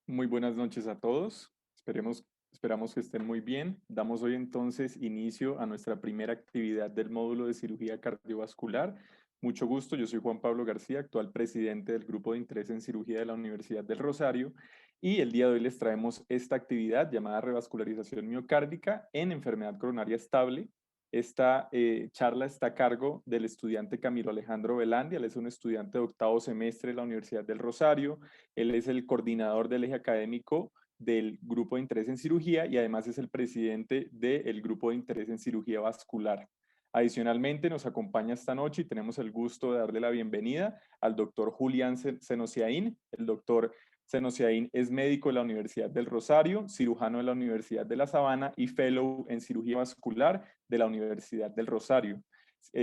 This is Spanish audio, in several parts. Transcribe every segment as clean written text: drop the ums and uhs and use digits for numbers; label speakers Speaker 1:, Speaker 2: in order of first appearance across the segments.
Speaker 1: Muy buenas noches a todos. Esperamos que estén muy bien. Damos hoy entonces inicio a nuestra primera actividad del módulo de cirugía cardiovascular. Mucho gusto, yo soy Juan Pablo García, actual presidente del Grupo de Interés en Cirugía de la Universidad del Rosario, y el día de hoy les traemos esta actividad llamada revascularización miocárdica en enfermedad coronaria estable. Esta charla está a cargo del estudiante Camilo Alejandro Velandia. Él es un estudiante de octavo semestre de la Universidad del Rosario. Él es el coordinador del eje académico del Grupo de Interés en Cirugía y además es el presidente del Grupo de Interés en Cirugía Vascular. Adicionalmente, nos acompaña esta noche y tenemos el gusto de darle la bienvenida al doctor Julián Senosiaín. El doctor Senosiaín es médico de la Universidad del Rosario, cirujano de la Universidad de La Sabana y fellow en cirugía vascular de la Universidad del Rosario,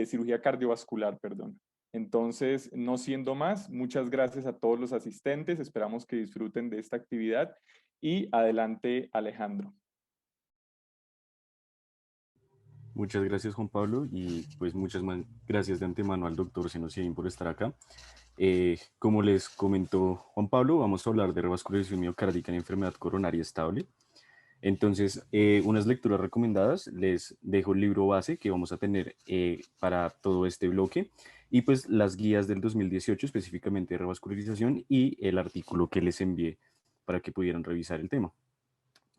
Speaker 1: cirugía cardiovascular, perdón. Entonces, no siendo más, muchas gracias a todos los asistentes. Esperamos que disfruten de esta actividad y adelante, Alejandro.
Speaker 2: Muchas gracias, Juan Pablo, y pues gracias de antemano al doctor Senosiaín por estar acá. Como les comentó Juan Pablo, vamos a hablar de revascularización miocárdica en enfermedad coronaria estable. Entonces, unas lecturas recomendadas, les dejo el libro base que vamos a tener para todo este bloque y pues las guías del 2018 específicamente de revascularización y el artículo que les envié para que pudieran revisar el tema.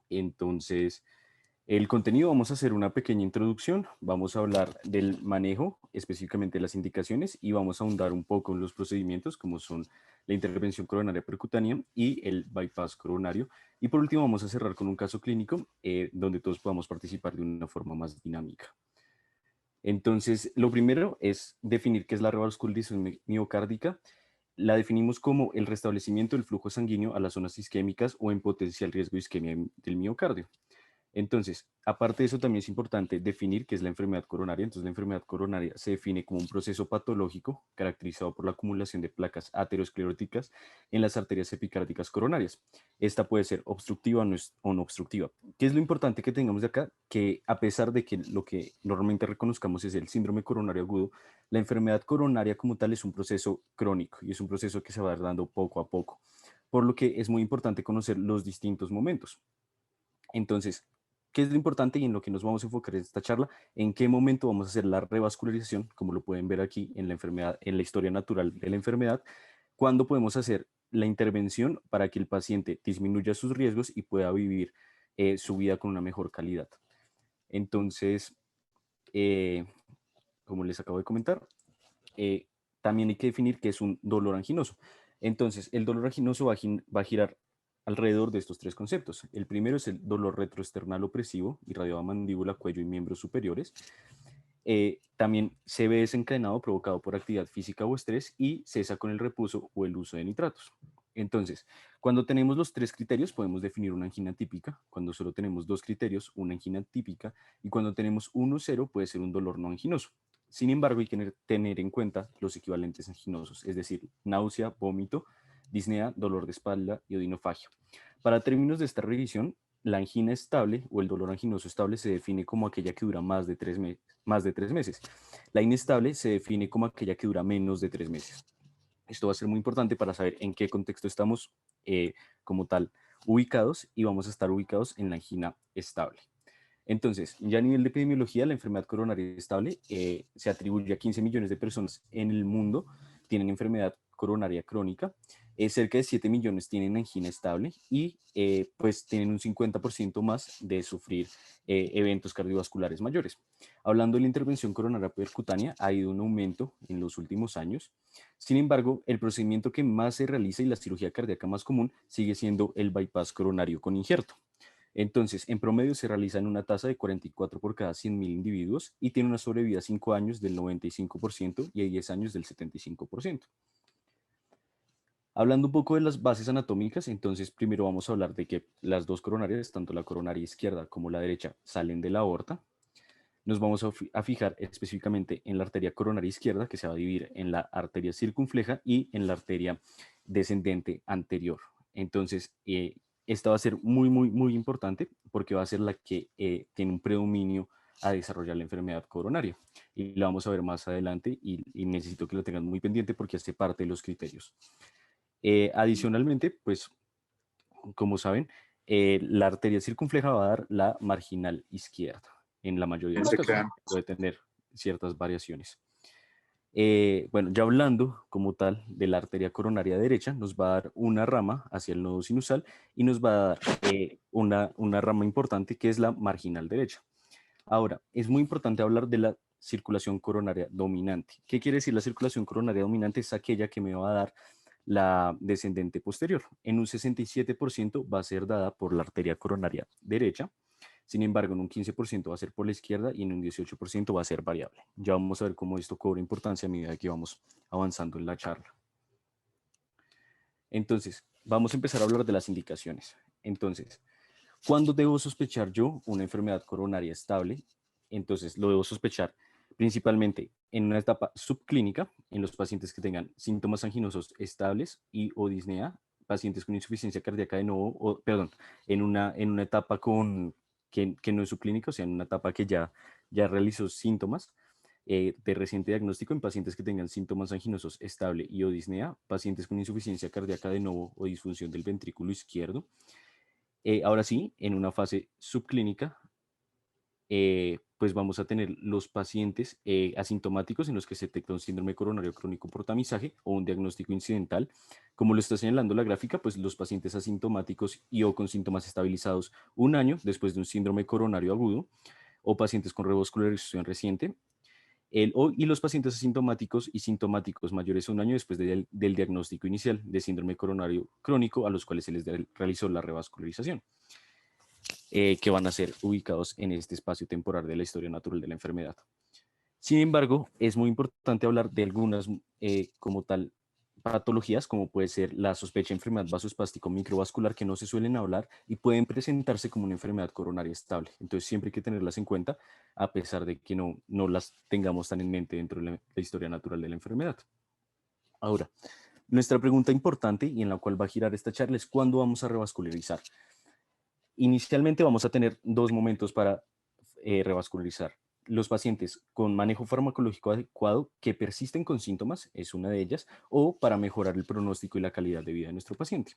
Speaker 2: Entonces, el contenido, vamos a hacer una pequeña introducción, vamos a hablar del manejo, específicamente las indicaciones, y vamos a ahondar un poco en los procedimientos, como son la intervención coronaria percutánea y el bypass coronario. Y por último, vamos a cerrar con un caso clínico donde todos podamos participar de una forma más dinámica. Entonces, lo primero es definir qué es la revascularización miocárdica. La definimos como el restablecimiento del flujo sanguíneo a las zonas isquémicas o en potencial riesgo de isquemia del miocardio. Entonces, aparte de eso, también es importante definir qué es la enfermedad coronaria. Entonces, la enfermedad coronaria se define como un proceso patológico caracterizado por la acumulación de placas ateroscleróticas en las arterias epicárdicas coronarias. Esta puede ser obstructiva o no obstructiva. ¿Qué es lo importante que tengamos de acá? Que a pesar de que lo que normalmente reconozcamos es el síndrome coronario agudo, la enfermedad coronaria como tal es un proceso crónico y es un proceso que se va dando poco a poco, por lo que es muy importante conocer los distintos momentos. Entonces, ¿qué es lo importante y en lo que nos vamos a enfocar en esta charla? ¿En qué momento vamos a hacer la revascularización? Como lo pueden ver aquí en la enfermedad, en la historia natural de la enfermedad. ¿Cuándo podemos hacer la intervención para que el paciente disminuya sus riesgos y pueda vivir su vida con una mejor calidad? Entonces, eh, como les acabo de comentar, eh, también hay que definir qué es un dolor anginoso. Entonces, el dolor anginoso va a girar alrededor de estos tres conceptos. El primero es el dolor retroesternal opresivo, irradiado a mandíbula, cuello y miembros superiores. También se ve desencadenado provocado por actividad física o estrés y cesa con el reposo o el uso de nitratos. Entonces, cuando tenemos los tres criterios, podemos definir una angina típica. Cuando solo tenemos dos criterios, una angina típica. Y cuando tenemos uno, cero, puede ser un dolor no anginoso. Sin embargo, hay que tener en cuenta los equivalentes anginosos, es decir, náusea, vómito, disnea, dolor de espalda y odinofagia. Para términos de esta revisión, la angina estable o el dolor anginoso estable se define como aquella que dura más de 3 meses. La inestable se define como aquella que dura menos de 3 meses. Esto va a ser muy importante para saber en qué contexto estamos como tal ubicados y vamos a estar ubicados en la angina estable. Entonces, ya a nivel de epidemiología, la enfermedad coronaria estable se atribuye a 15 millones de personas en el mundo, tienen enfermedad coronaria crónica, cerca de 7 millones tienen angina estable y pues tienen un 50% más de sufrir eventos cardiovasculares mayores. Hablando de la intervención coronaria percutánea, ha ido un aumento en los últimos años. Sin embargo, el procedimiento que más se realiza y la cirugía cardíaca más común sigue siendo el bypass coronario con injerto. Entonces, en promedio se realiza en una tasa de 44 por cada 100.000 individuos y tiene una sobrevida a 5 años del 95% y a 10 años del 75%. Hablando un poco de las bases anatómicas, entonces primero vamos a hablar de que las dos coronarias, tanto la coronaria izquierda como la derecha, salen de la aorta. Nos vamos a fijar específicamente en la arteria coronaria izquierda, que se va a dividir en la arteria circunfleja y en la arteria descendente anterior. Entonces, esta va a ser muy importante porque va a ser la que tiene un predominio a desarrollar la enfermedad coronaria. Y la vamos a ver más adelante y necesito que lo tengan muy pendiente porque hace parte de los criterios. Adicionalmente, pues como saben, la arteria circunfleja va a dar la marginal izquierda en la mayoría de
Speaker 1: No
Speaker 2: los
Speaker 1: se
Speaker 2: casos.
Speaker 1: crean.
Speaker 2: Puede tener ciertas variaciones. Bueno, ya hablando como tal de la arteria coronaria derecha, nos va a dar una rama hacia el nodo sinusal y nos va a dar una rama importante que es la marginal derecha. Ahora, es muy importante hablar de la circulación coronaria dominante. ¿Qué quiere decir la circulación coronaria dominante? Es aquella que me va a dar la descendente posterior. En un 67% va a ser dada por la arteria coronaria derecha. Sin embargo, en un 15% va a ser por la izquierda y en un 18% va a ser variable. Ya vamos a ver cómo esto cobra importancia a medida que vamos avanzando en la charla. Entonces, vamos a empezar a hablar de las indicaciones. Entonces, ¿cuándo debo sospechar yo una enfermedad coronaria estable? Entonces, lo debo sospechar principalmente en una etapa subclínica, en los pacientes que tengan síntomas anginosos estables y o disnea, pacientes con insuficiencia cardíaca de nuevo, o, perdón, en una etapa que no es subclínica, o sea, en una etapa que ya realizó síntomas de reciente diagnóstico en pacientes que tengan síntomas anginosos estable y o disnea, pacientes con insuficiencia cardíaca de nuevo o disfunción del ventrículo izquierdo. Ahora sí, en una fase subclínica, pues vamos a tener los pacientes asintomáticos en los que se detecta un síndrome coronario crónico por tamizaje o un diagnóstico incidental. Como lo está señalando la gráfica, pues los pacientes asintomáticos y o con síntomas estabilizados un año después de un síndrome coronario agudo o pacientes con revascularización reciente. Y los pacientes asintomáticos y sintomáticos mayores a un año después del diagnóstico inicial de síndrome coronario crónico a los cuales se les realizó la revascularización, que van a ser ubicados en este espacio temporal de la historia natural de la enfermedad. Sin embargo, es muy importante hablar de algunas como tal patologías, como puede ser la sospecha de enfermedad vasoespástica microvascular, que no se suelen hablar y pueden presentarse como una enfermedad coronaria estable. Entonces, siempre hay que tenerlas en cuenta, a pesar de que no las tengamos tan en mente dentro de la historia natural de la enfermedad. Ahora, nuestra pregunta importante y en la cual va a girar esta charla es: ¿cuándo vamos a revascularizar? Inicialmente vamos a tener dos momentos para revascularizar. Los pacientes con manejo farmacológico adecuado que persisten con síntomas, es una de ellas, o para mejorar el pronóstico y la calidad de vida de nuestro paciente.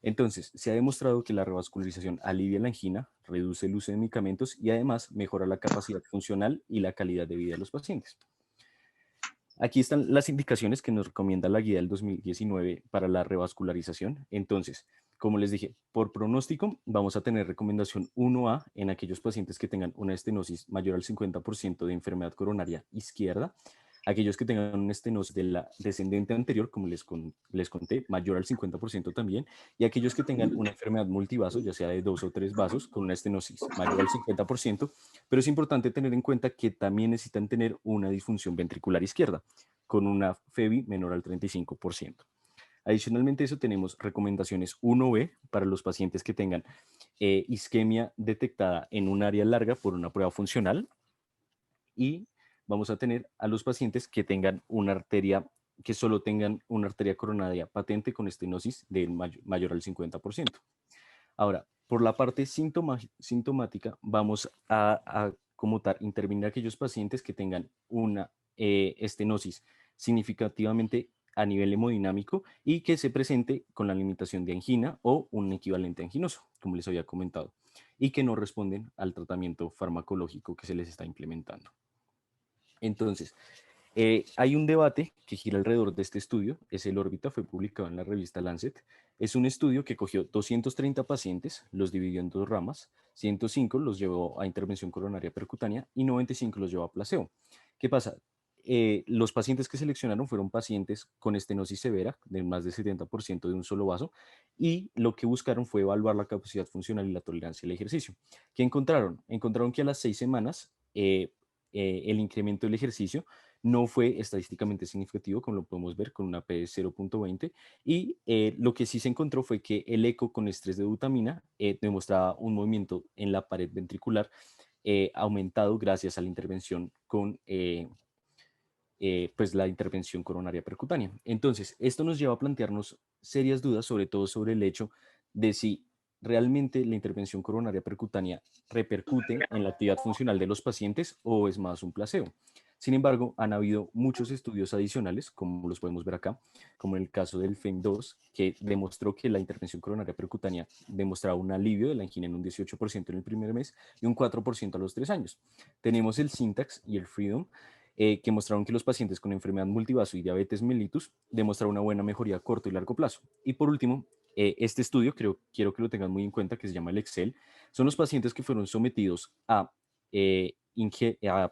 Speaker 2: Entonces, se ha demostrado que la revascularización alivia la angina, reduce el uso de medicamentos y además mejora la capacidad funcional y la calidad de vida de los pacientes. Aquí están las indicaciones que nos recomienda la guía del 2019 para la revascularización. Entonces, como les dije, por pronóstico vamos a tener recomendación 1A en aquellos pacientes que tengan una estenosis mayor al 50% de enfermedad coronaria izquierda, aquellos que tengan una estenosis de la descendente anterior, como les conté, mayor al 50% también, y aquellos que tengan una enfermedad multivaso, ya sea de 2 o 3 vasos, con una estenosis mayor al 50%, pero es importante tener en cuenta que también necesitan tener una disfunción ventricular izquierda, con una FEBI menor al 35%. Adicionalmente a eso tenemos recomendaciones 1B para los pacientes que tengan isquemia detectada en un área larga por una prueba funcional, y vamos a tener a los pacientes que tengan una arteria, que solo tengan una arteria coronaria patente con estenosis de mayor al 50%. Ahora, por la parte sintomática, vamos a como tal intervenir a aquellos pacientes que tengan una estenosis significativamente a nivel hemodinámico y que se presente con la limitación de angina o un equivalente anginoso, como les había comentado, y que no responden al tratamiento farmacológico que se les está implementando. Entonces, hay un debate que gira alrededor de este estudio, es el órbita, fue publicado en la revista Lancet. Es un estudio que cogió 230 pacientes, los dividió en dos ramas, 105 los llevó a intervención coronaria percutánea y 95 los llevó a placebo. ¿Qué pasa? Los pacientes que seleccionaron fueron pacientes con estenosis severa, de más del 70% de un solo vaso, y lo que buscaron fue evaluar la capacidad funcional y la tolerancia al ejercicio. ¿Qué encontraron? Encontraron que a las 6 semanas el incremento del ejercicio no fue estadísticamente significativo, como lo podemos ver con una P de 0.20, y lo que sí se encontró fue que el eco con estrés de butamina demostraba un movimiento en la pared ventricular aumentado gracias a la intervención con pues la intervención coronaria percutánea. Entonces, esto nos lleva a plantearnos serias dudas, sobre todo sobre el hecho de si realmente la intervención coronaria percutánea repercute en la actividad funcional de los pacientes o es más un placebo. Sin embargo, han habido muchos estudios adicionales, como los podemos ver acá, como en el caso del FEM2, que demostró que la intervención coronaria percutánea demostraba un alivio de la angina en un 18% en el primer mes y un 4% a los 3 años. Tenemos el SYNTAX y el FREEDOM, que mostraron que los pacientes con enfermedad multivaso y diabetes mellitus demostraron una buena mejoría a corto y largo plazo. Y por último, este estudio, quiero que lo tengan muy en cuenta, que se llama el EXCEL, son los pacientes que fueron sometidos a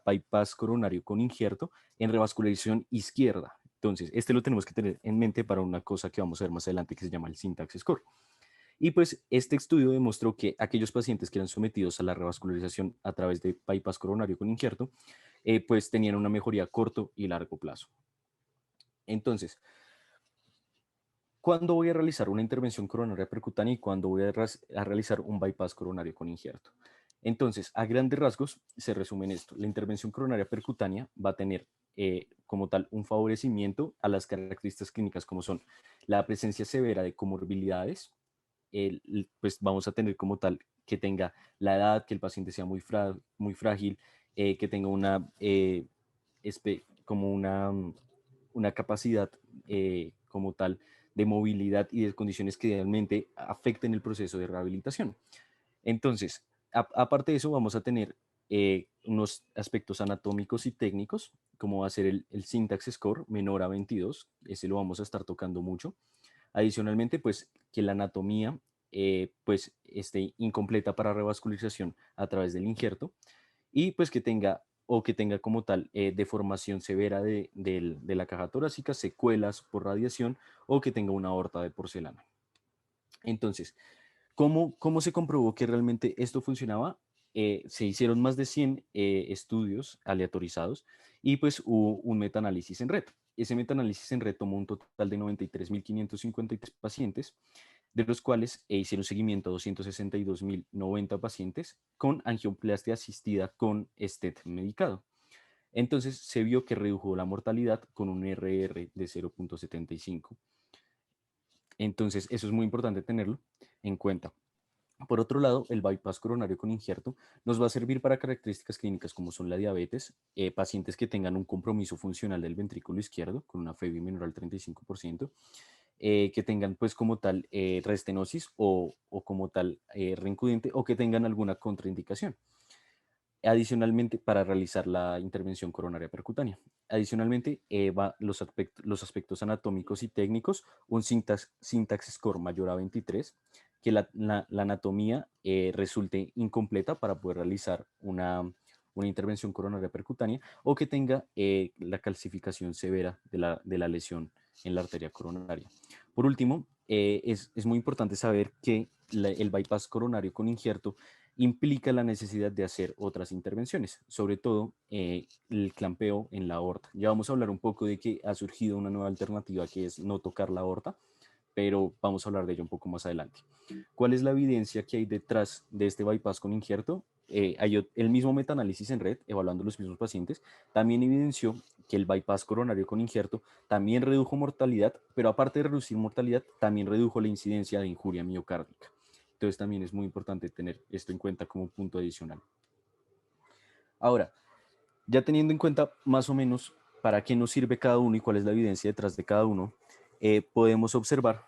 Speaker 2: bypass coronario con injerto en revascularización izquierda. Entonces, este lo tenemos que tener en mente para una cosa que vamos a ver más adelante que se llama el Syntax Score. Y pues este estudio demostró que aquellos pacientes que eran sometidos a la revascularización a través de bypass coronario con injerto, pues tenían una mejoría a corto y largo plazo. Entonces, ¿cuándo voy a realizar una intervención coronaria percutánea y cuándo voy a realizar un bypass coronario con injerto? Entonces, a grandes rasgos, se resume en esto. La intervención coronaria percutánea va a tener como tal un favorecimiento a las características clínicas como son la presencia severa de comorbilidades, pues vamos a tener como tal que tenga la edad, que el paciente sea muy frágil, que tenga como una capacidad como tal de movilidad y de condiciones que realmente afecten el proceso de rehabilitación. Entonces, aparte de eso, vamos a tener unos aspectos anatómicos y técnicos, como va a ser el Syntax Score menor a 22, ese lo vamos a estar tocando mucho. Adicionalmente, pues que la anatomía pues esté incompleta para revascularización a través del injerto y pues que tenga como tal deformación severa de la caja torácica, secuelas por radiación o que tenga una aorta de porcelana. Entonces, ¿cómo se comprobó que realmente esto funcionaba? Se hicieron más de 100 estudios aleatorizados y pues hubo un metaanálisis en red. Ese metaanálisis en red tomó un total de 93.553 pacientes, de los cuales hicieron seguimiento a 262.090 pacientes con angioplastia asistida con stent medicado. Entonces se vio que redujo la mortalidad con un RR de 0.75. Entonces eso es muy importante tenerlo en cuenta. Por otro lado, el bypass coronario con injerto nos va a servir para características clínicas como son la diabetes, pacientes que tengan un compromiso funcional del ventrículo izquierdo con una FEBI menor al 35%, que tengan pues como tal restenosis o como tal reincudente o que tengan alguna contraindicación. Adicionalmente, para realizar la intervención coronaria percutánea. Adicionalmente, los aspectos anatómicos y técnicos, un syntax score mayor a 23, que la anatomía resulte incompleta para poder realizar una intervención coronaria percutánea o que tenga la calcificación severa de la lesión en la arteria coronaria. Por último, es muy importante saber que el bypass coronario con injerto implica la necesidad de hacer otras intervenciones, sobre todo el clampeo en la aorta. Ya vamos a hablar un poco de que ha surgido una nueva alternativa que es no tocar la aorta, pero vamos a hablar de ello un poco más adelante. ¿Cuál es la evidencia que hay detrás de este bypass con injerto? Hay el mismo metaanálisis en red, evaluando los mismos pacientes, también evidenció que el bypass coronario con injerto también redujo mortalidad, pero aparte de reducir mortalidad, también redujo la incidencia de injuria miocárdica. Entonces también es muy importante tener esto en cuenta como punto adicional. Ahora, ya teniendo en cuenta más o menos para qué nos sirve cada uno y cuál es la evidencia detrás de cada uno, podemos observar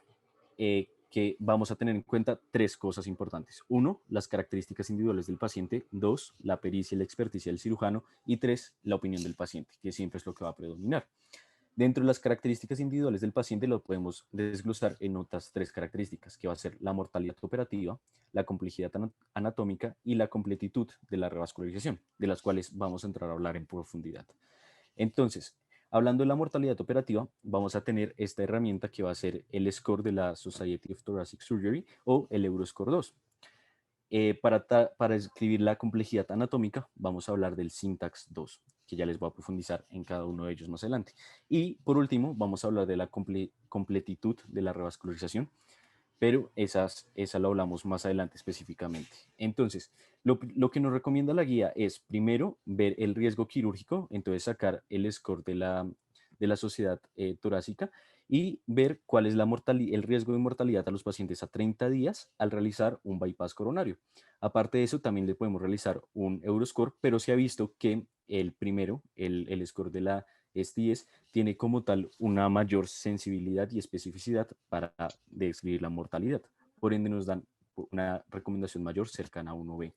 Speaker 2: que vamos a tener en cuenta tres cosas importantes. Uno, las características individuales del paciente. Dos, la pericia y la experticia del cirujano. Y tres, la opinión del paciente, que siempre es lo que va a predominar. Dentro de las características individuales del paciente lo podemos desglosar en otras tres características, que va a ser la mortalidad operativa, la complejidad anatómica y la completitud de la revascularización, de las cuales vamos a entrar a hablar en profundidad. Entonces, hablando de la mortalidad operativa, vamos a tener esta herramienta que va a ser el score de la Society of Thoracic Surgery o el Euroscore 2. Para escribir la complejidad anatómica, vamos a hablar del Syntax 2, que ya les voy a profundizar en cada uno de ellos más adelante. Y por último, vamos a hablar de la completitud de la revascularización, pero esa lo hablamos más adelante específicamente. Entonces, lo que nos recomienda la guía es primero ver el riesgo quirúrgico, entonces sacar el score de la Sociedad Torácica y ver cuál es el riesgo de mortalidad a los pacientes a 30 días al realizar un bypass coronario. Aparte de eso, también le podemos realizar un Euroscore, pero se ha visto que el primero, el score de la STS, tiene como tal una mayor sensibilidad y especificidad para describir la mortalidad. Por ende, nos dan una recomendación mayor cercana a 1B.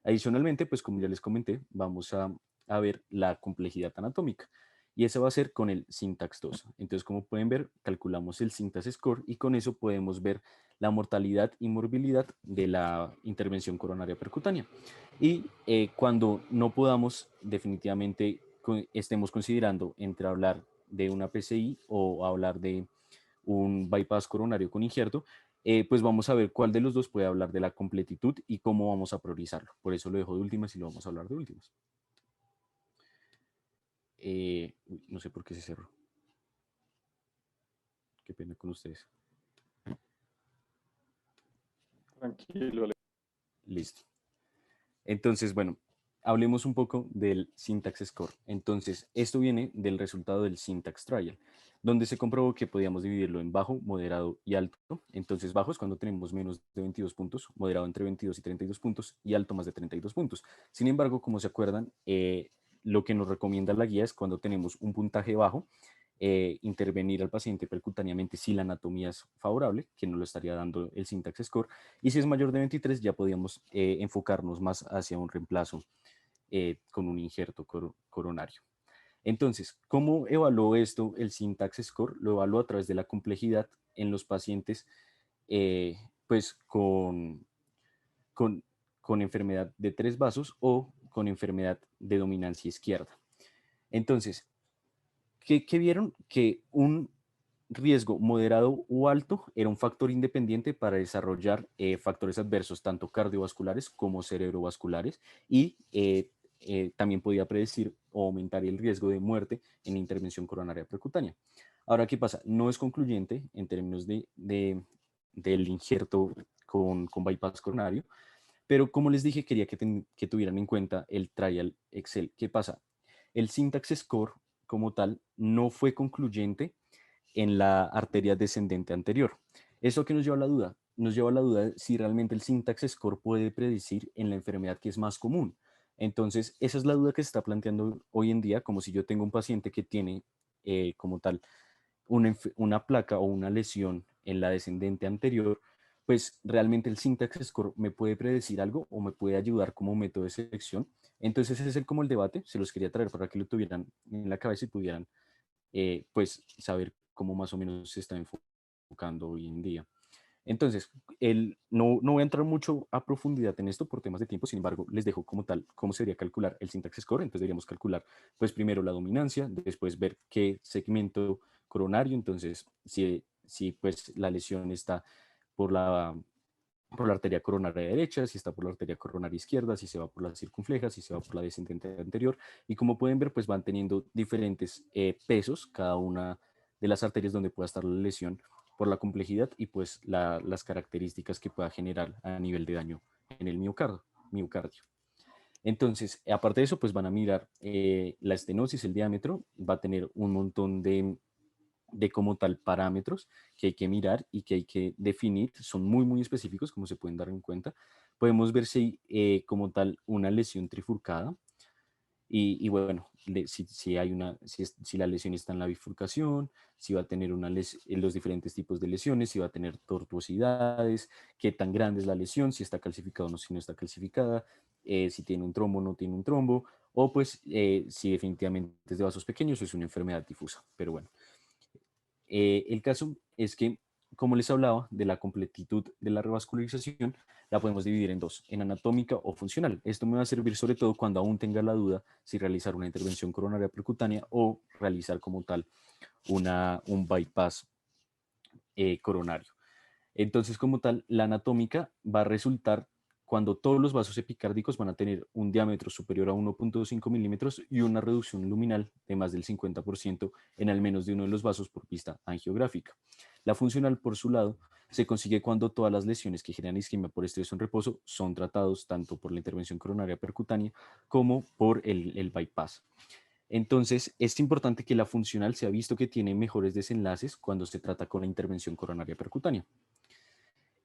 Speaker 2: Adicionalmente, pues como ya les comenté, vamos a ver la complejidad anatómica. Y eso va a ser con el Syntax 2. Entonces, como pueden ver, calculamos el Syntax Score y con eso podemos ver la mortalidad y morbilidad de la intervención coronaria percutánea. Y cuando no podamos, definitivamente estemos considerando entre hablar de una PCI o hablar de un bypass coronario con injerto, pues vamos a ver cuál de los dos puede hablar de la completitud y cómo vamos a priorizarlo. Por eso lo dejo de últimas y lo vamos a hablar de últimas. No sé por qué se cerró. Qué pena con ustedes.
Speaker 1: Tranquilo.
Speaker 2: Listo. Entonces, bueno, hablemos un poco del Syntax Score. Entonces, esto viene del resultado del Syntax Trial, donde se comprobó que podíamos dividirlo en bajo, moderado y alto. Entonces, bajo es cuando tenemos menos de 22 puntos, moderado entre 22 y 32 puntos y alto más de 32 puntos. Sin embargo, como se acuerdan, lo que nos recomienda la guía es cuando tenemos un puntaje bajo, intervenir al paciente percutáneamente si la anatomía es favorable, que nos lo estaría dando el Syntax Score, y si es mayor de 23 ya podríamos enfocarnos más hacia un reemplazo con un injerto coronario. Entonces, ¿cómo evaluó esto el Syntax Score? Lo evaluó a través de la complejidad en los pacientes pues con, con enfermedad de 3 vasos o con enfermedad de dominancia izquierda. Entonces, ¿qué vieron? Que un riesgo moderado o alto era un factor independiente para desarrollar factores adversos tanto cardiovasculares como cerebrovasculares y también podía predecir o aumentar el riesgo de muerte en la intervención coronaria percutánea. Ahora, ¿qué pasa? No es concluyente en términos del injerto con bypass coronario, pero como les dije, quería que tuvieran en cuenta el trial Excel. ¿Qué pasa? El Syntax Score como tal no fue concluyente en la arteria descendente anterior. ¿Eso qué nos lleva a la duda? Nos lleva a la duda si realmente el Syntax Score puede predecir en la enfermedad que es más común. Entonces, esa es la duda que se está planteando hoy en día, como si yo tengo un paciente que tiene como tal una placa o una lesión en la descendente anterior, pues realmente el Syntax Score me puede predecir algo o me puede ayudar como método de selección. Entonces ese es como el debate, se los quería traer para que lo tuvieran en la cabeza y pudieran pues saber cómo más o menos se está enfocando hoy en día. Entonces, no voy a entrar mucho a profundidad en esto por temas de tiempo, sin embargo, les dejo como tal cómo sería calcular el Syntax Score. Entonces deberíamos calcular, pues primero la dominancia, después ver qué segmento coronario, entonces si pues la lesión está por por la arteria coronaria derecha, si está por la arteria coronaria izquierda, si se va por la circunfleja, si se va por la descendente anterior. Y como pueden ver, pues van teniendo diferentes pesos cada una de las arterias donde pueda estar la lesión por la complejidad y pues las características que pueda generar a nivel de daño en el miocardio. Entonces, aparte de eso, pues van a mirar la estenosis, el diámetro, va a tener un montón de como tal parámetros que hay que mirar y que hay que definir, son muy específicos, como se pueden dar en cuenta. Podemos ver si como tal una lesión trifurcada y bueno, si la lesión está en la bifurcación, si va a tener los diferentes tipos de lesiones, si va a tener tortuosidades, qué tan grande es la lesión, si está calcificada o no, si no está calcificada, si tiene un trombo o no tiene un trombo, o pues si definitivamente es de vasos pequeños o es una enfermedad difusa. Pero bueno, el caso es que, como les hablaba, de la completitud de la revascularización, la podemos dividir en dos, en anatómica o funcional. Esto me va a servir sobre todo cuando aún tenga la duda si realizar una intervención coronaria percutánea o realizar como tal un bypass coronario. Entonces, como tal, la anatómica va a resultar cuando todos los vasos epicárdicos van a tener un diámetro superior a 1.5 milímetros y una reducción luminal de más del 50% en al menos de uno de los vasos por pista angiográfica. La funcional, por su lado, se consigue cuando todas las lesiones que generan isquemia por estrés en reposo son tratados tanto por la intervención coronaria percutánea como por el bypass. Entonces, es importante que la funcional se ha visto que tiene mejores desenlaces cuando se trata con la intervención coronaria percutánea.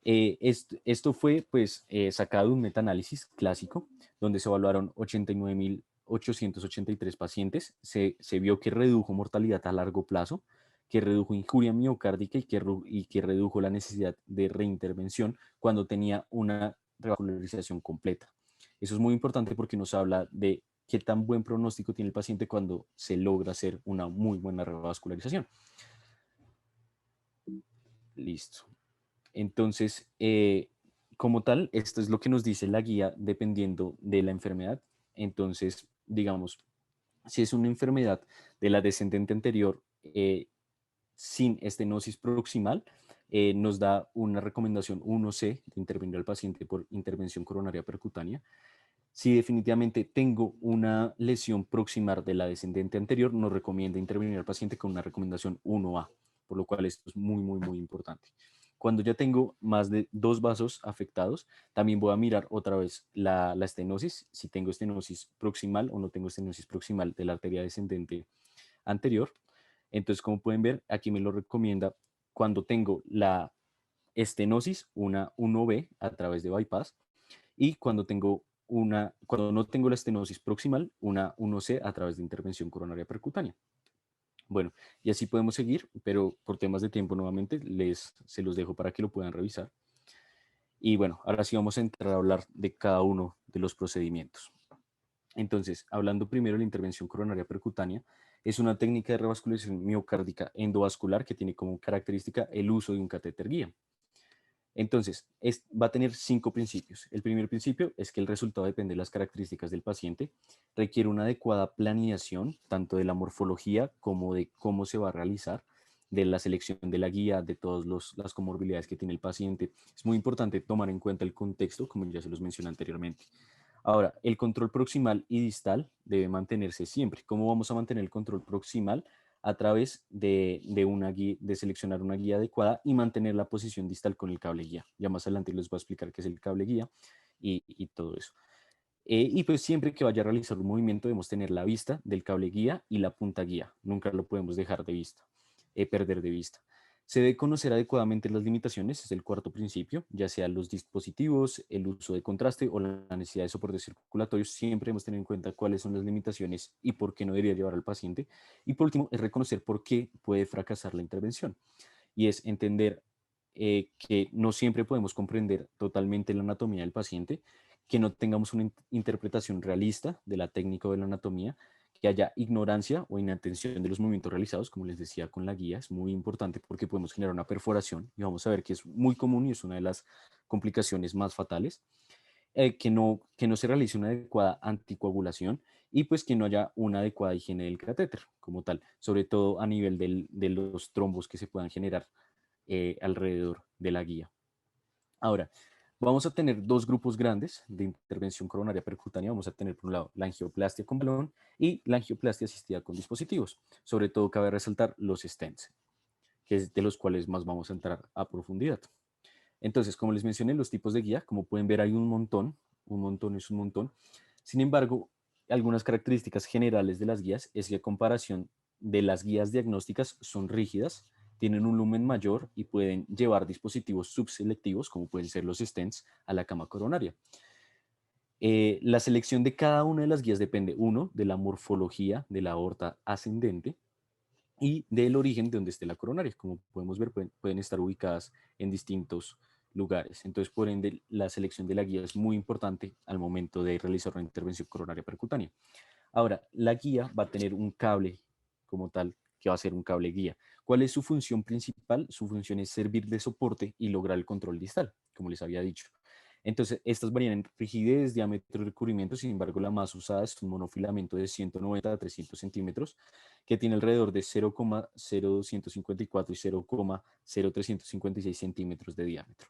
Speaker 2: Esto fue pues sacado de un metaanálisis clásico donde se evaluaron 89.883 pacientes. Se vio que redujo mortalidad a largo plazo, que redujo injuria miocárdica y que redujo la necesidad de reintervención cuando tenía una revascularización completa. Eso es muy importante porque nos habla de qué tan buen pronóstico tiene el paciente cuando se logra hacer una muy buena revascularización. Listo. Entonces, como tal, esto es lo que nos dice la guía dependiendo de la enfermedad. Entonces, digamos, si es una enfermedad de la descendente anterior sin estenosis proximal, nos da una recomendación 1C de intervenir al paciente por intervención coronaria percutánea. Si definitivamente tengo una lesión proximal de la descendente anterior, nos recomienda intervenir al paciente con una recomendación 1A, por lo cual esto es muy, muy, muy importante. Cuando ya tengo más de 2 vasos afectados, también voy a mirar otra vez la estenosis, si tengo estenosis proximal o no tengo estenosis proximal de la arteria descendente anterior. Entonces, como pueden ver, aquí me lo recomienda cuando tengo la estenosis, una 1B a través de bypass, y cuando no tengo la estenosis proximal, una 1C a través de intervención coronaria percutánea. Bueno, y así podemos seguir, pero por temas de tiempo nuevamente se los dejo para que lo puedan revisar. Y bueno, ahora sí vamos a entrar a hablar de cada uno de los procedimientos. Entonces, hablando primero de la intervención coronaria percutánea, es una técnica de revascularización miocárdica endovascular que tiene como característica el uso de un catéter guía. Entonces, va a tener 5 principios. El primer principio es que el resultado depende de las características del paciente, requiere una adecuada planeación, tanto de la morfología como de cómo se va a realizar, de la selección de la guía, de todas las comorbilidades que tiene el paciente. Es muy importante tomar en cuenta el contexto, como ya se los mencioné anteriormente. Ahora, el control proximal y distal debe mantenerse siempre. ¿Cómo vamos a mantener el control proximal? A través de seleccionar una guía adecuada y mantener la posición distal con el cable guía. Ya más adelante les voy a explicar qué es el cable guía y todo eso. Y pues siempre que vaya a realizar un movimiento debemos tener la vista del cable guía y la punta guía. Nunca lo podemos dejar de vista, perder de vista. Se debe conocer adecuadamente las limitaciones, es el cuarto principio, ya sea los dispositivos, el uso de contraste o la necesidad de soportes circulatorios. Siempre debemos tener en cuenta cuáles son las limitaciones y por qué no debería llevar al paciente. Y por último, es reconocer por qué puede fracasar la intervención. Y es entender que no siempre podemos comprender totalmente la anatomía del paciente, que no tengamos una interpretación realista de la técnica o de la anatomía, que haya ignorancia o inatención de los movimientos realizados, como les decía con la guía, es muy importante porque podemos generar una perforación y vamos a ver que es muy común y es una de las complicaciones más fatales, que no se realice una adecuada anticoagulación y pues que no haya una adecuada higiene del catéter como tal, sobre todo a nivel de los trombos que se puedan generar alrededor de la guía. Ahora, vamos a tener 2 grupos grandes de intervención coronaria percutánea. Vamos a tener por un lado la angioplastia con balón y la angioplastia asistida con dispositivos. Sobre todo cabe resaltar los stents, que es de los cuales más vamos a entrar a profundidad. Entonces, como les mencioné, los tipos de guía, como pueden ver, hay un montón es un montón. Sin embargo, algunas características generales de las guías es que a comparación de las guías diagnósticas son rígidas, tienen un lumen mayor y pueden llevar dispositivos subselectivos, como pueden ser los stents, a la cama coronaria. La selección de cada una de las guías depende, uno, de la morfología de la aorta ascendente y del origen de donde esté la coronaria. Como podemos ver, pueden estar ubicadas en distintos lugares. Entonces, por ende, la selección de la guía es muy importante al momento de realizar una intervención coronaria percutánea. Ahora, la guía va a tener un cable como tal, que va a ser un cable guía. ¿Cuál es su función principal? Su función es servir de soporte y lograr el control distal, como les había dicho. Entonces, estas varían en rigidez, diámetro y recubrimiento. Sin embargo, la más usada es un monofilamento de 190 a 300 centímetros, que tiene alrededor de 0,0254 y 0,0356 centímetros de diámetro.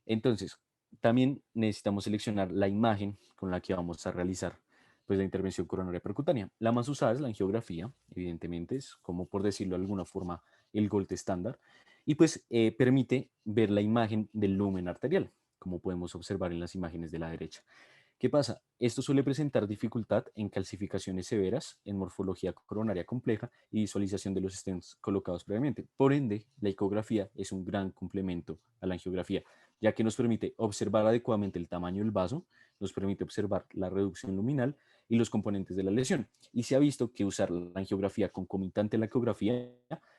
Speaker 2: Entonces, también necesitamos seleccionar la imagen con la que vamos a realizar pues, la intervención coronaria percutánea. La más usada es la angiografía, evidentemente, es como por decirlo de alguna forma el gold estándar, y pues permite ver la imagen del lumen arterial, como podemos observar en las imágenes de la derecha. ¿Qué pasa? Esto suele presentar dificultad en calcificaciones severas, en morfología coronaria compleja y visualización de los stents colocados previamente. Por ende, la ecografía es un gran complemento a la angiografía, ya que nos permite observar adecuadamente el tamaño del vaso, nos permite observar la reducción luminal y los componentes de la lesión. Y se ha visto que usar la angiografía concomitante a la ecografía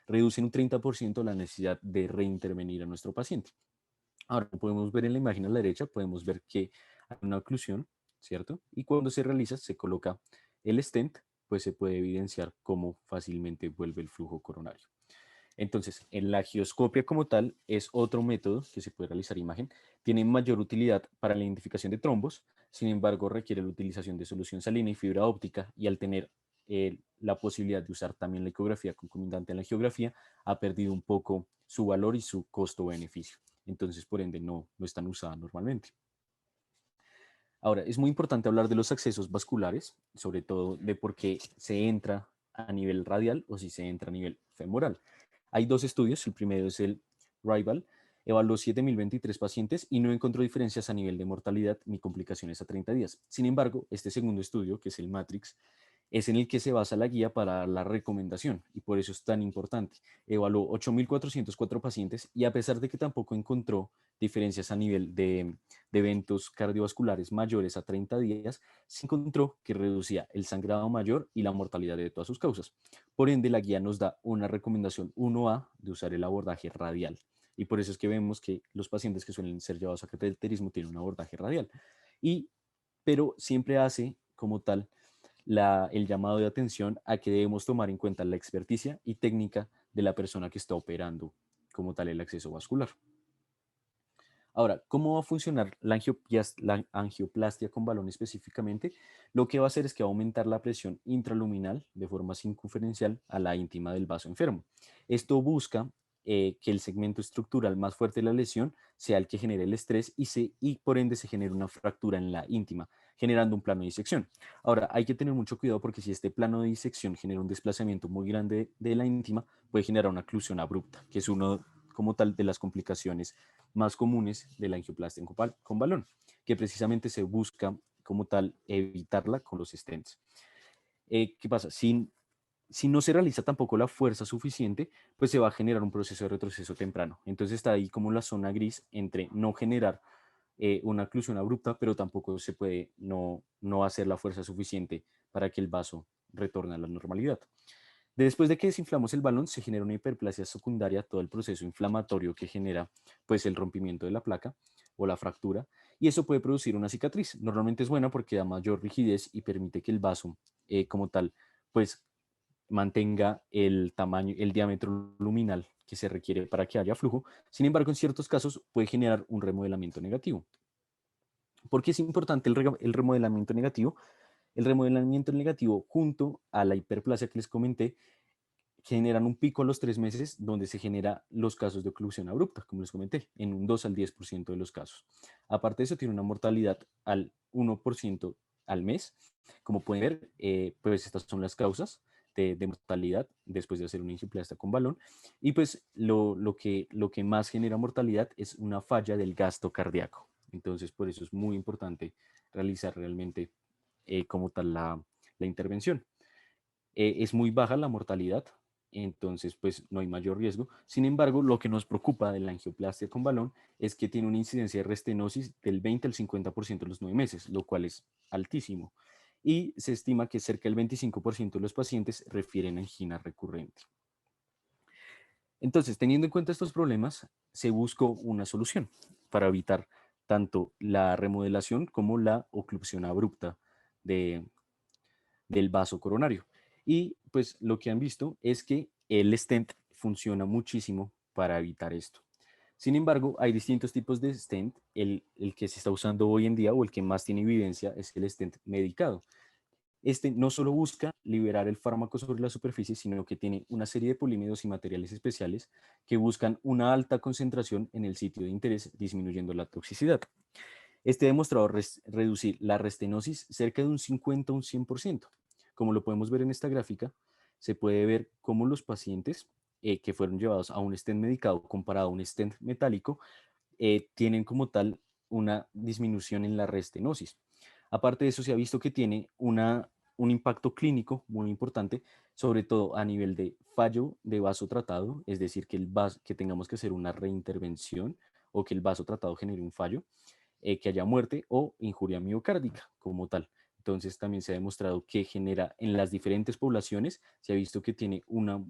Speaker 2: reduce en un 30% la necesidad de reintervenir a nuestro paciente. Ahora podemos ver en la imagen a la derecha, podemos ver que hay una oclusión, ¿cierto? Y cuando se realiza, se coloca el stent, pues se puede evidenciar cómo fácilmente vuelve el flujo coronario. Entonces, en la angioscopia como tal es otro método que se puede realizar imagen. Tiene mayor utilidad para la identificación de trombos, sin embargo, requiere la utilización de solución salina y fibra óptica, y al tener la posibilidad de usar también la ecografía concomitante a la angiografía, ha perdido un poco su valor y su costo-beneficio. Entonces, por ende, no están usadas normalmente. Ahora, es muy importante hablar de los accesos vasculares, sobre todo de por qué se entra a nivel radial o si se entra a nivel femoral. Hay dos estudios, el primero es el Rival, evaluó 7.023 pacientes y no encontró diferencias a nivel de mortalidad ni complicaciones a 30 días. Sin embargo, este segundo estudio, que es el Matrix, es en el que se basa la guía para la recomendación, y por eso es tan importante. Evaluó 8.404 pacientes y a pesar de que tampoco encontró diferencias a nivel de eventos cardiovasculares mayores a 30 días, se encontró que reducía el sangrado mayor y la mortalidad de todas sus causas. Por ende, la guía nos da una recomendación 1A de usar el abordaje radial. Y por eso es que vemos que los pacientes que suelen ser llevados a cateterismo tienen un abordaje radial. Y, pero siempre hace como tal el llamado de atención a que debemos tomar en cuenta la experticia y técnica de la persona que está operando como tal el acceso vascular. Ahora, ¿cómo va a funcionar la angioplastia con balón específicamente? Lo que va a hacer es que va a aumentar la presión intraluminal de forma circunferencial a la íntima del vaso enfermo. Esto busca que el segmento estructural más fuerte de la lesión sea el que genere el estrés y por ende se genere una fractura en la íntima, generando un plano de disección. Ahora, hay que tener mucho cuidado porque si este plano de disección genera un desplazamiento muy grande de la íntima, puede generar una oclusión abrupta, que es uno como tal de las complicaciones más comunes de la angioplastia con balón, que precisamente se busca como tal evitarla con los stents. ¿Qué pasa? Si no se realiza tampoco la fuerza suficiente, pues se va a generar un proceso de retroceso temprano. Entonces está ahí como la zona gris entre no generar una oclusión abrupta, pero tampoco se puede no hacer la fuerza suficiente para que el vaso retorne a la normalidad. Después de que desinflamos el balón, se genera una hiperplasia secundaria, todo el proceso inflamatorio que genera pues el rompimiento de la placa o la fractura, y eso puede producir una cicatriz. Normalmente es buena porque da mayor rigidez y permite que el vaso como tal pues mantenga el tamaño, el diámetro luminal que se requiere para que haya flujo. Sin embargo, en ciertos casos puede generar un remodelamiento negativo. ¿Por qué es importante el remodelamiento negativo? El remodelamiento negativo junto a la hiperplasia que les comenté generan un pico a los 3 meses donde se genera los casos de oclusión abrupta, como les comenté, en un 2 al 10% de los casos. Aparte de eso, tiene una mortalidad al 1% al mes. Como pueden ver, pues estas son las causas de mortalidad después de hacer una angioplastia con balón. Y pues lo que más genera mortalidad es una falla del gasto cardíaco. Entonces, por eso es muy importante realizar realmente como tal la intervención. Es muy baja la mortalidad, entonces pues no hay mayor riesgo. Sin embargo, lo que nos preocupa de la angioplastia con balón es que tiene una incidencia de restenosis del 20 al 50% en los 9 meses, lo cual es altísimo. Y se estima que cerca del 25% de los pacientes refieren a angina recurrente. Entonces, teniendo en cuenta estos problemas, se buscó una solución para evitar tanto la remodelación como la oclusión abrupta de, del vaso coronario. Y pues lo que han visto es que el stent funciona muchísimo para evitar esto. Sin embargo, hay distintos tipos de stent. El que se está usando hoy en día o el que más tiene evidencia es el stent medicado. Este no solo busca liberar el fármaco sobre la superficie, sino que tiene una serie de polímeros y materiales especiales que buscan una alta concentración en el sitio de interés, disminuyendo la toxicidad. Este ha demostrado reducir la restenosis cerca de un 50 a un 100%. Como lo podemos ver en esta gráfica, se puede ver cómo los pacientes que fueron llevados a un stent medicado comparado a un stent metálico tienen como tal una disminución en la restenosis. Aparte de eso, se ha visto que tiene un impacto clínico muy importante, sobre todo a nivel de fallo de vaso tratado, es decir, que tengamos que hacer una reintervención o que el vaso tratado genere un fallo, que haya muerte o injuria miocárdica como tal. Entonces también se ha demostrado que genera en las diferentes poblaciones, se ha visto que tiene una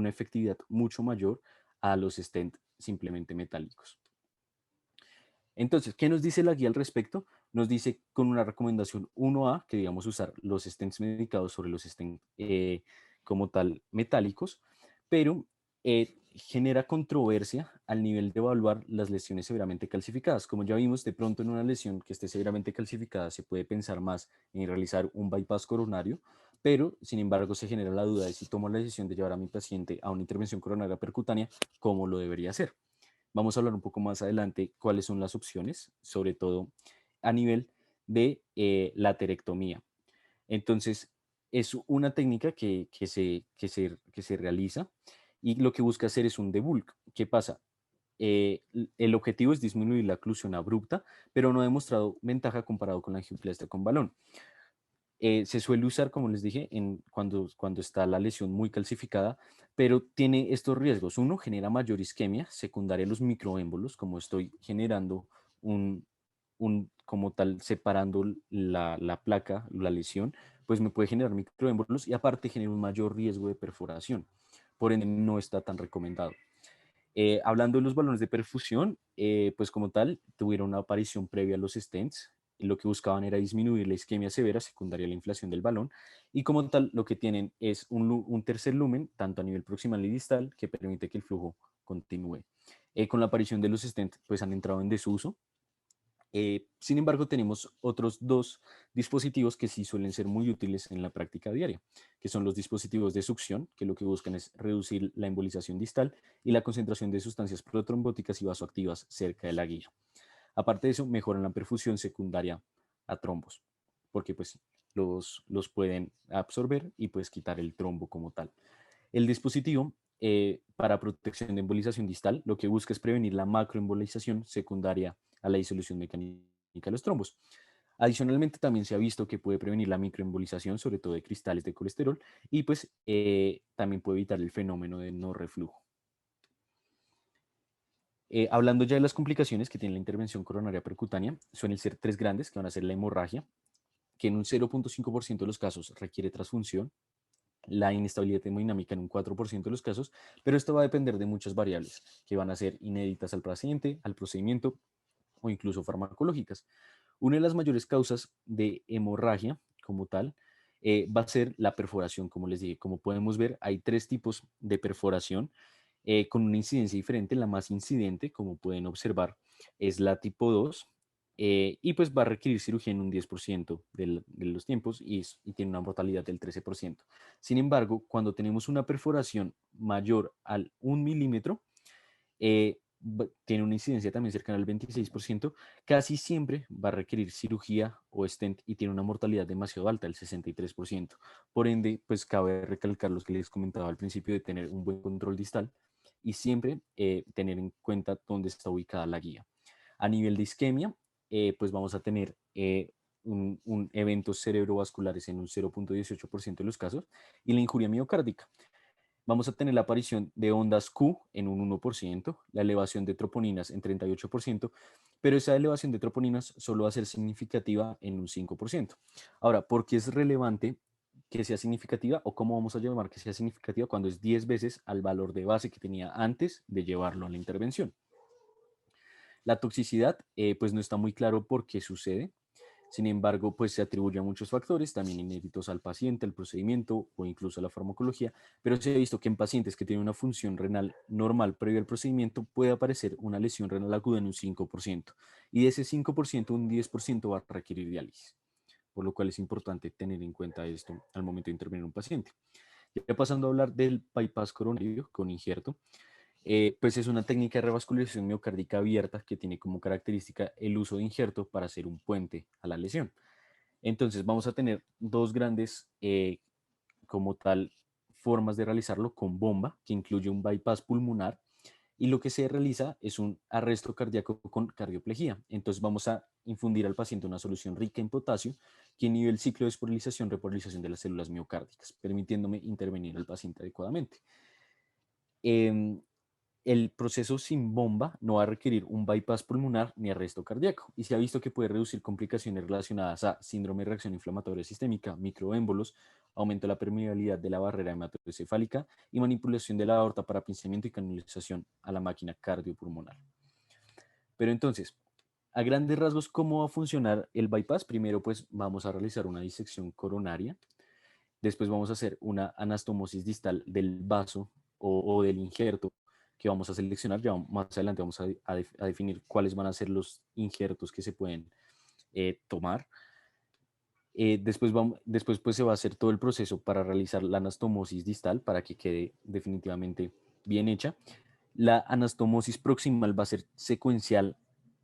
Speaker 2: efectividad mucho mayor a los stent simplemente metálicos. Entonces, ¿qué nos dice la guía al respecto? Nos dice con una recomendación 1A que digamos usar los stents medicados sobre los stents como tal metálicos, pero genera controversia al nivel de evaluar las lesiones severamente calcificadas. Como ya vimos, de pronto en una lesión que esté severamente calcificada se puede pensar más en realizar un bypass coronario, pero sin embargo se genera la duda de si tomo la decisión de llevar a mi paciente a una intervención coronaria percutánea, ¿cómo lo debería hacer? Vamos a hablar un poco más adelante cuáles son las opciones, sobre todo a nivel de la aterectomía. Entonces, es una técnica que se realiza y lo que busca hacer es un debulk. ¿Qué pasa? El objetivo es disminuir la oclusión abrupta, pero no ha demostrado ventaja comparado con la angioplastia con balón. Se suele usar, como les dije, cuando está la lesión muy calcificada, pero tiene estos riesgos. Uno, genera mayor isquemia secundaria a los microémbolos, como estoy generando un, como tal, separando la placa, la lesión, pues me puede generar microémbolos y aparte genera un mayor riesgo de perforación. Por ende, no está tan recomendado. Hablando de los balones de perfusión, pues como tal, tuvieron una aparición previa a los stents. Y lo que buscaban era disminuir la isquemia severa secundaria a la inflación del balón. Y como tal, lo que tienen es un tercer lumen, tanto a nivel proximal y distal, que permite que el flujo continúe. Con la aparición de los stents, pues han entrado en desuso. Sin embargo, tenemos otros dos dispositivos que sí suelen ser muy útiles en la práctica diaria, que son los dispositivos de succión, que lo que buscan es reducir la embolización distal y la concentración de sustancias protrombóticas y vasoactivas cerca de la guía. Aparte de eso, mejoran la perfusión secundaria a trombos, porque pues los pueden absorber y pues quitar el trombo como tal. El dispositivo para protección de embolización distal lo que busca es prevenir la macroembolización secundaria a la disolución mecánica de los trombos. Adicionalmente, también se ha visto que puede prevenir la microembolización, sobre todo de cristales de colesterol, y pues también puede evitar el fenómeno de no reflujo. Hablando ya de las complicaciones que tiene la intervención coronaria percutánea, suelen ser tres grandes, que van a ser la hemorragia, que en un 0.5% de los casos requiere transfunción, la inestabilidad hemodinámica en un 4% de los casos, pero esto va a depender de muchas variables que van a ser inéditas al paciente, al procedimiento o incluso farmacológicas. Una de las mayores causas de hemorragia como tal va a ser la perforación, como les dije. Como podemos ver, hay tres tipos de perforación con una incidencia diferente. La más incidente, como pueden observar, es la tipo 2 y pues va a requerir cirugía en un 10% de los tiempos y tiene una mortalidad del 13%. Sin embargo, cuando tenemos una perforación mayor al 1 milímetro, tiene una incidencia también cercana al 26%, casi siempre va a requerir cirugía o stent y tiene una mortalidad demasiado alta, el 63%. Por ende, pues cabe recalcar lo que les comentaba al principio de tener un buen control distal y siempre tener en cuenta dónde está ubicada la guía. A nivel de isquemia, pues vamos a tener eventos cerebrovasculares en un 0.18% de los casos y la injuria miocárdica. Vamos a tener la aparición de ondas Q en un 1%, la elevación de troponinas en 38%, pero esa elevación de troponinas solo va a ser significativa en un 5%. Ahora, ¿por qué es relevante que sea significativa o cómo vamos a llamar que sea significativa cuando es 10 veces al valor de base que tenía antes de llevarlo a la intervención? La toxicidad, pues no está muy claro por qué sucede. Sin embargo, pues se atribuye a muchos factores, también inéditos al paciente, al procedimiento o incluso a la farmacología, pero se ha visto que en pacientes que tienen una función renal normal previo al procedimiento puede aparecer una lesión renal aguda en un 5%, y de ese 5%, un 10% va a requerir diálisis, por lo cual es importante tener en cuenta esto al momento de intervenir un paciente. Ya pasando a hablar del bypass coronario con injerto, pues es una técnica de revascularización miocárdica abierta que tiene como característica el uso de injerto para hacer un puente a la lesión. Entonces vamos a tener dos grandes, como tal, formas de realizarlo con bomba, que incluye un bypass pulmonar y lo que se realiza es un arresto cardíaco con cardioplegía. Entonces vamos a infundir al paciente una solución rica en potasio que inhibe el ciclo de repolarización de las células miocárdicas, permitiéndome intervenir al paciente adecuadamente. Em, el proceso sin bomba no va a requerir un bypass pulmonar ni arresto cardíaco y se ha visto que puede reducir complicaciones relacionadas a síndrome de reacción inflamatoria sistémica, microémbolos, aumento de la permeabilidad de la barrera hematoencefálica y manipulación de la aorta para pinzamiento y canalización a la máquina cardiopulmonar. Pero entonces, a grandes rasgos, ¿cómo va a funcionar el bypass? Primero, pues vamos a realizar una disección coronaria. Después vamos a hacer una anastomosis distal del vaso o del injerto que vamos a seleccionar. Ya más adelante vamos a definir cuáles van a ser los injertos que se pueden tomar. Después pues se va a hacer todo el proceso para realizar la anastomosis distal para que quede definitivamente bien hecha. La anastomosis proximal va a ser secuencial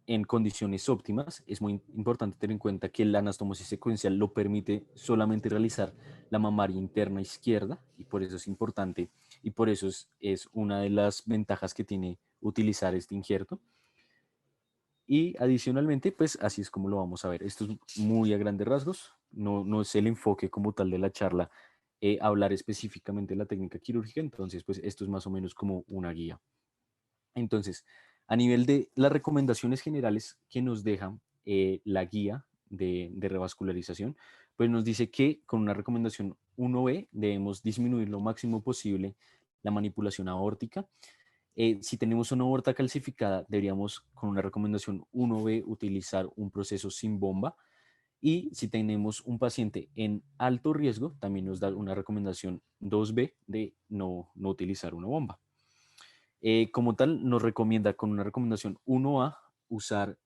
Speaker 2: en condiciones óptimas. Es muy importante tener en cuenta que la anastomosis secuencial lo permite solamente realizar la mamaria interna izquierda y por eso es importante y por eso es una de las ventajas que tiene utilizar este injerto. Y adicionalmente, pues así es como lo vamos a ver. Esto es muy a grandes rasgos, no es el enfoque como tal de la charla, hablar específicamente de la técnica quirúrgica, entonces pues esto es más o menos como una guía. Entonces, a nivel de las recomendaciones generales que nos deja la guía de revascularización, pues nos dice que con una recomendación 1B debemos disminuir lo máximo posible la manipulación aórtica. Si tenemos una aorta calcificada, deberíamos con una recomendación 1B utilizar un proceso sin bomba. Y si tenemos un paciente en alto riesgo, también nos da una recomendación 2B de no utilizar una bomba. Como tal, nos recomienda con una recomendación 1A usar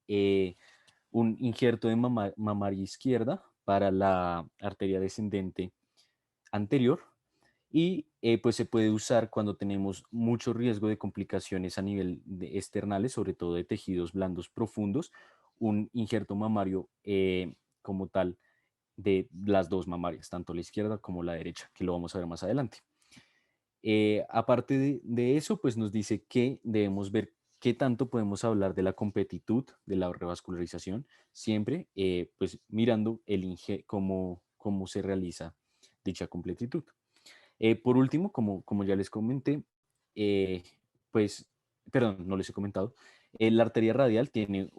Speaker 2: un injerto de mamaria izquierda para la arteria descendente anterior y pues se puede usar cuando tenemos mucho riesgo de complicaciones a nivel de externales, sobre todo de tejidos blandos profundos, un injerto mamario como tal de las dos mamarias, tanto la izquierda como la derecha, que lo vamos a ver más adelante. Aparte de eso, pues nos dice que debemos ver qué tanto podemos hablar de la completitud de la revascularización, siempre pues mirando cómo se realiza dicha completitud. Por último, como ya les comenté, eh, pues, perdón, no les he comentado, la arteria radial tiene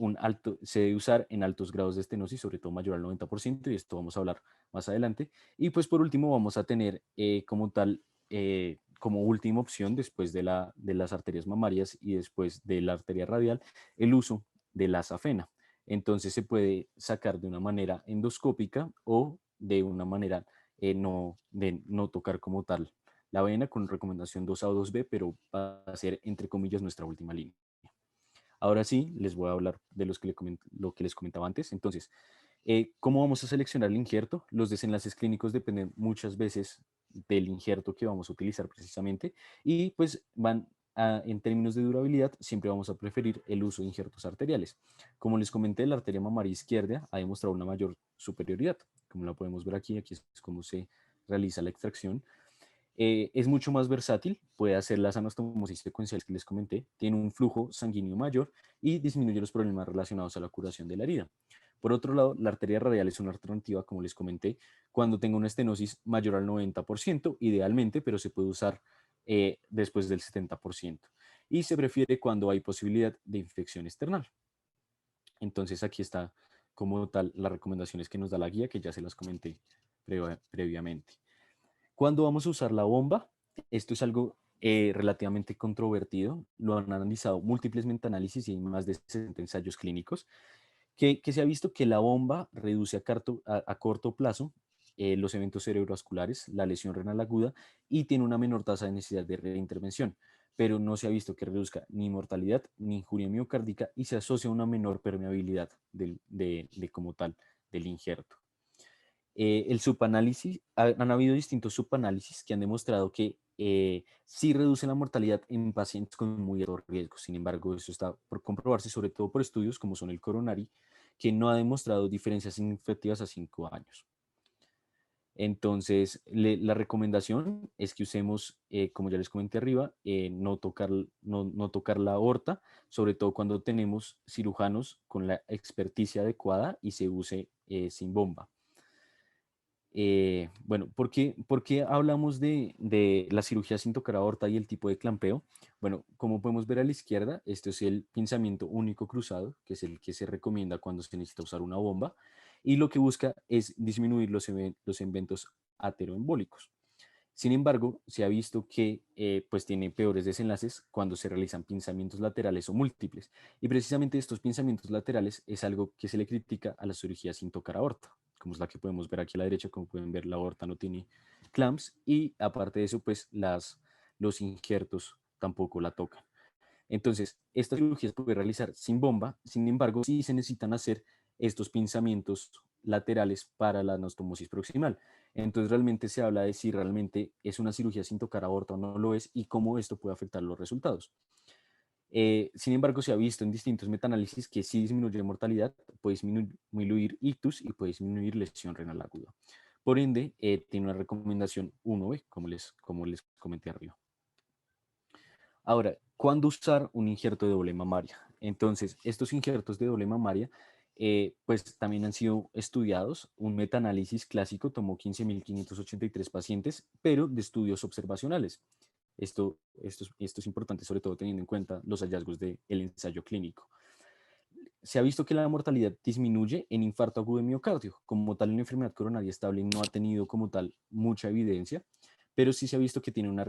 Speaker 2: se debe usar en altos grados de estenosis, sobre todo mayor al 90%, y esto vamos a hablar más adelante. Y pues por último vamos a tener como tal, como última opción, después de las arterias mamarias y después de la arteria radial, el uso de la safena. Entonces se puede sacar de una manera endoscópica o de una manera de no tocar como tal la vena con recomendación 2A o 2B, pero va a ser entre comillas nuestra última línea. Ahora sí, les voy a hablar de lo que les comentaba antes. Entonces, ¿cómo vamos a seleccionar el injerto? Los desenlaces clínicos dependen muchas veces del injerto que vamos a utilizar precisamente y pues en términos de durabilidad, siempre vamos a preferir el uso de injertos arteriales. Como les comenté, la arteria mamaria izquierda ha demostrado una mayor superioridad. Como la podemos ver aquí es como se realiza la extracción. Es mucho más versátil, puede hacer las anastomosis secuenciales que les comenté, tiene un flujo sanguíneo mayor y disminuye los problemas relacionados a la curación de la herida. Por otro lado, la arteria radial es una alternativa, como les comenté, cuando tenga una estenosis mayor al 90%, idealmente, pero se puede usar después del 70%. Y se prefiere cuando hay posibilidad de infección external. Entonces aquí está como tal las recomendaciones que nos da la guía, que ya se las comenté previamente. ¿Cuándo vamos a usar la bomba? Esto es algo relativamente controvertido. Lo han analizado múltiples metaanálisis y hay más de 60 ensayos clínicos que se ha visto que la bomba reduce a corto plazo los eventos cerebrovasculares, la lesión renal aguda y tiene una menor tasa de necesidad de reintervención, pero no se ha visto que reduzca ni mortalidad ni injuria miocárdica y se asocia a una menor permeabilidad como tal del injerto. El subanálisis, han habido distintos subanálisis que han demostrado que sí reducen la mortalidad en pacientes con muy alto riesgo. Sin embargo, eso está por comprobarse, sobre todo por estudios como son el Coronary, que no ha demostrado diferencias significativas a 5 años. Entonces, la recomendación es que usemos, como ya les comenté arriba, no tocar la aorta, sobre todo cuando tenemos cirujanos con la experticia adecuada y se use sin bomba. Bueno, por qué hablamos de la cirugía sin tocar aorta y el tipo de clampeo? Bueno, como podemos ver a la izquierda, este es el pinzamiento único cruzado, que es el que se recomienda cuando se necesita usar una bomba, y lo que busca es disminuir los eventos ateroembólicos. Sin embargo, se ha visto que pues tiene peores desenlaces cuando se realizan pinzamientos laterales o múltiples. Y precisamente estos pinzamientos laterales es algo que se le critica a la cirugía sin tocar aorta, como es la que podemos ver aquí a la derecha. Como pueden ver, la aorta no tiene clamps y aparte de eso, pues los injertos tampoco la tocan. Entonces, esta cirugía se puede realizar sin bomba, sin embargo, sí se necesitan hacer estos pinzamientos laterales para la anastomosis proximal. Entonces, realmente se habla de si realmente es una cirugía sin tocar aorta o no lo es y cómo esto puede afectar los resultados. Sin embargo, se ha visto en distintos metaanálisis que sí disminuye mortalidad, puede disminuir ictus y puede disminuir lesión renal aguda. Por ende, tiene una recomendación 1B, como les comenté arriba. Ahora, ¿cuándo usar un injerto de doble mamaria? Entonces, estos injertos de doble mamaria, pues también han sido estudiados. Un metaanálisis clásico tomó 15.583 pacientes, pero de estudios observacionales. Esto es importante, sobre todo teniendo en cuenta los hallazgos del ensayo clínico. Se ha visto que la mortalidad disminuye en infarto agudo de miocardio. Como tal, una enfermedad coronaria estable no ha tenido como tal mucha evidencia, pero sí se ha visto que tiene una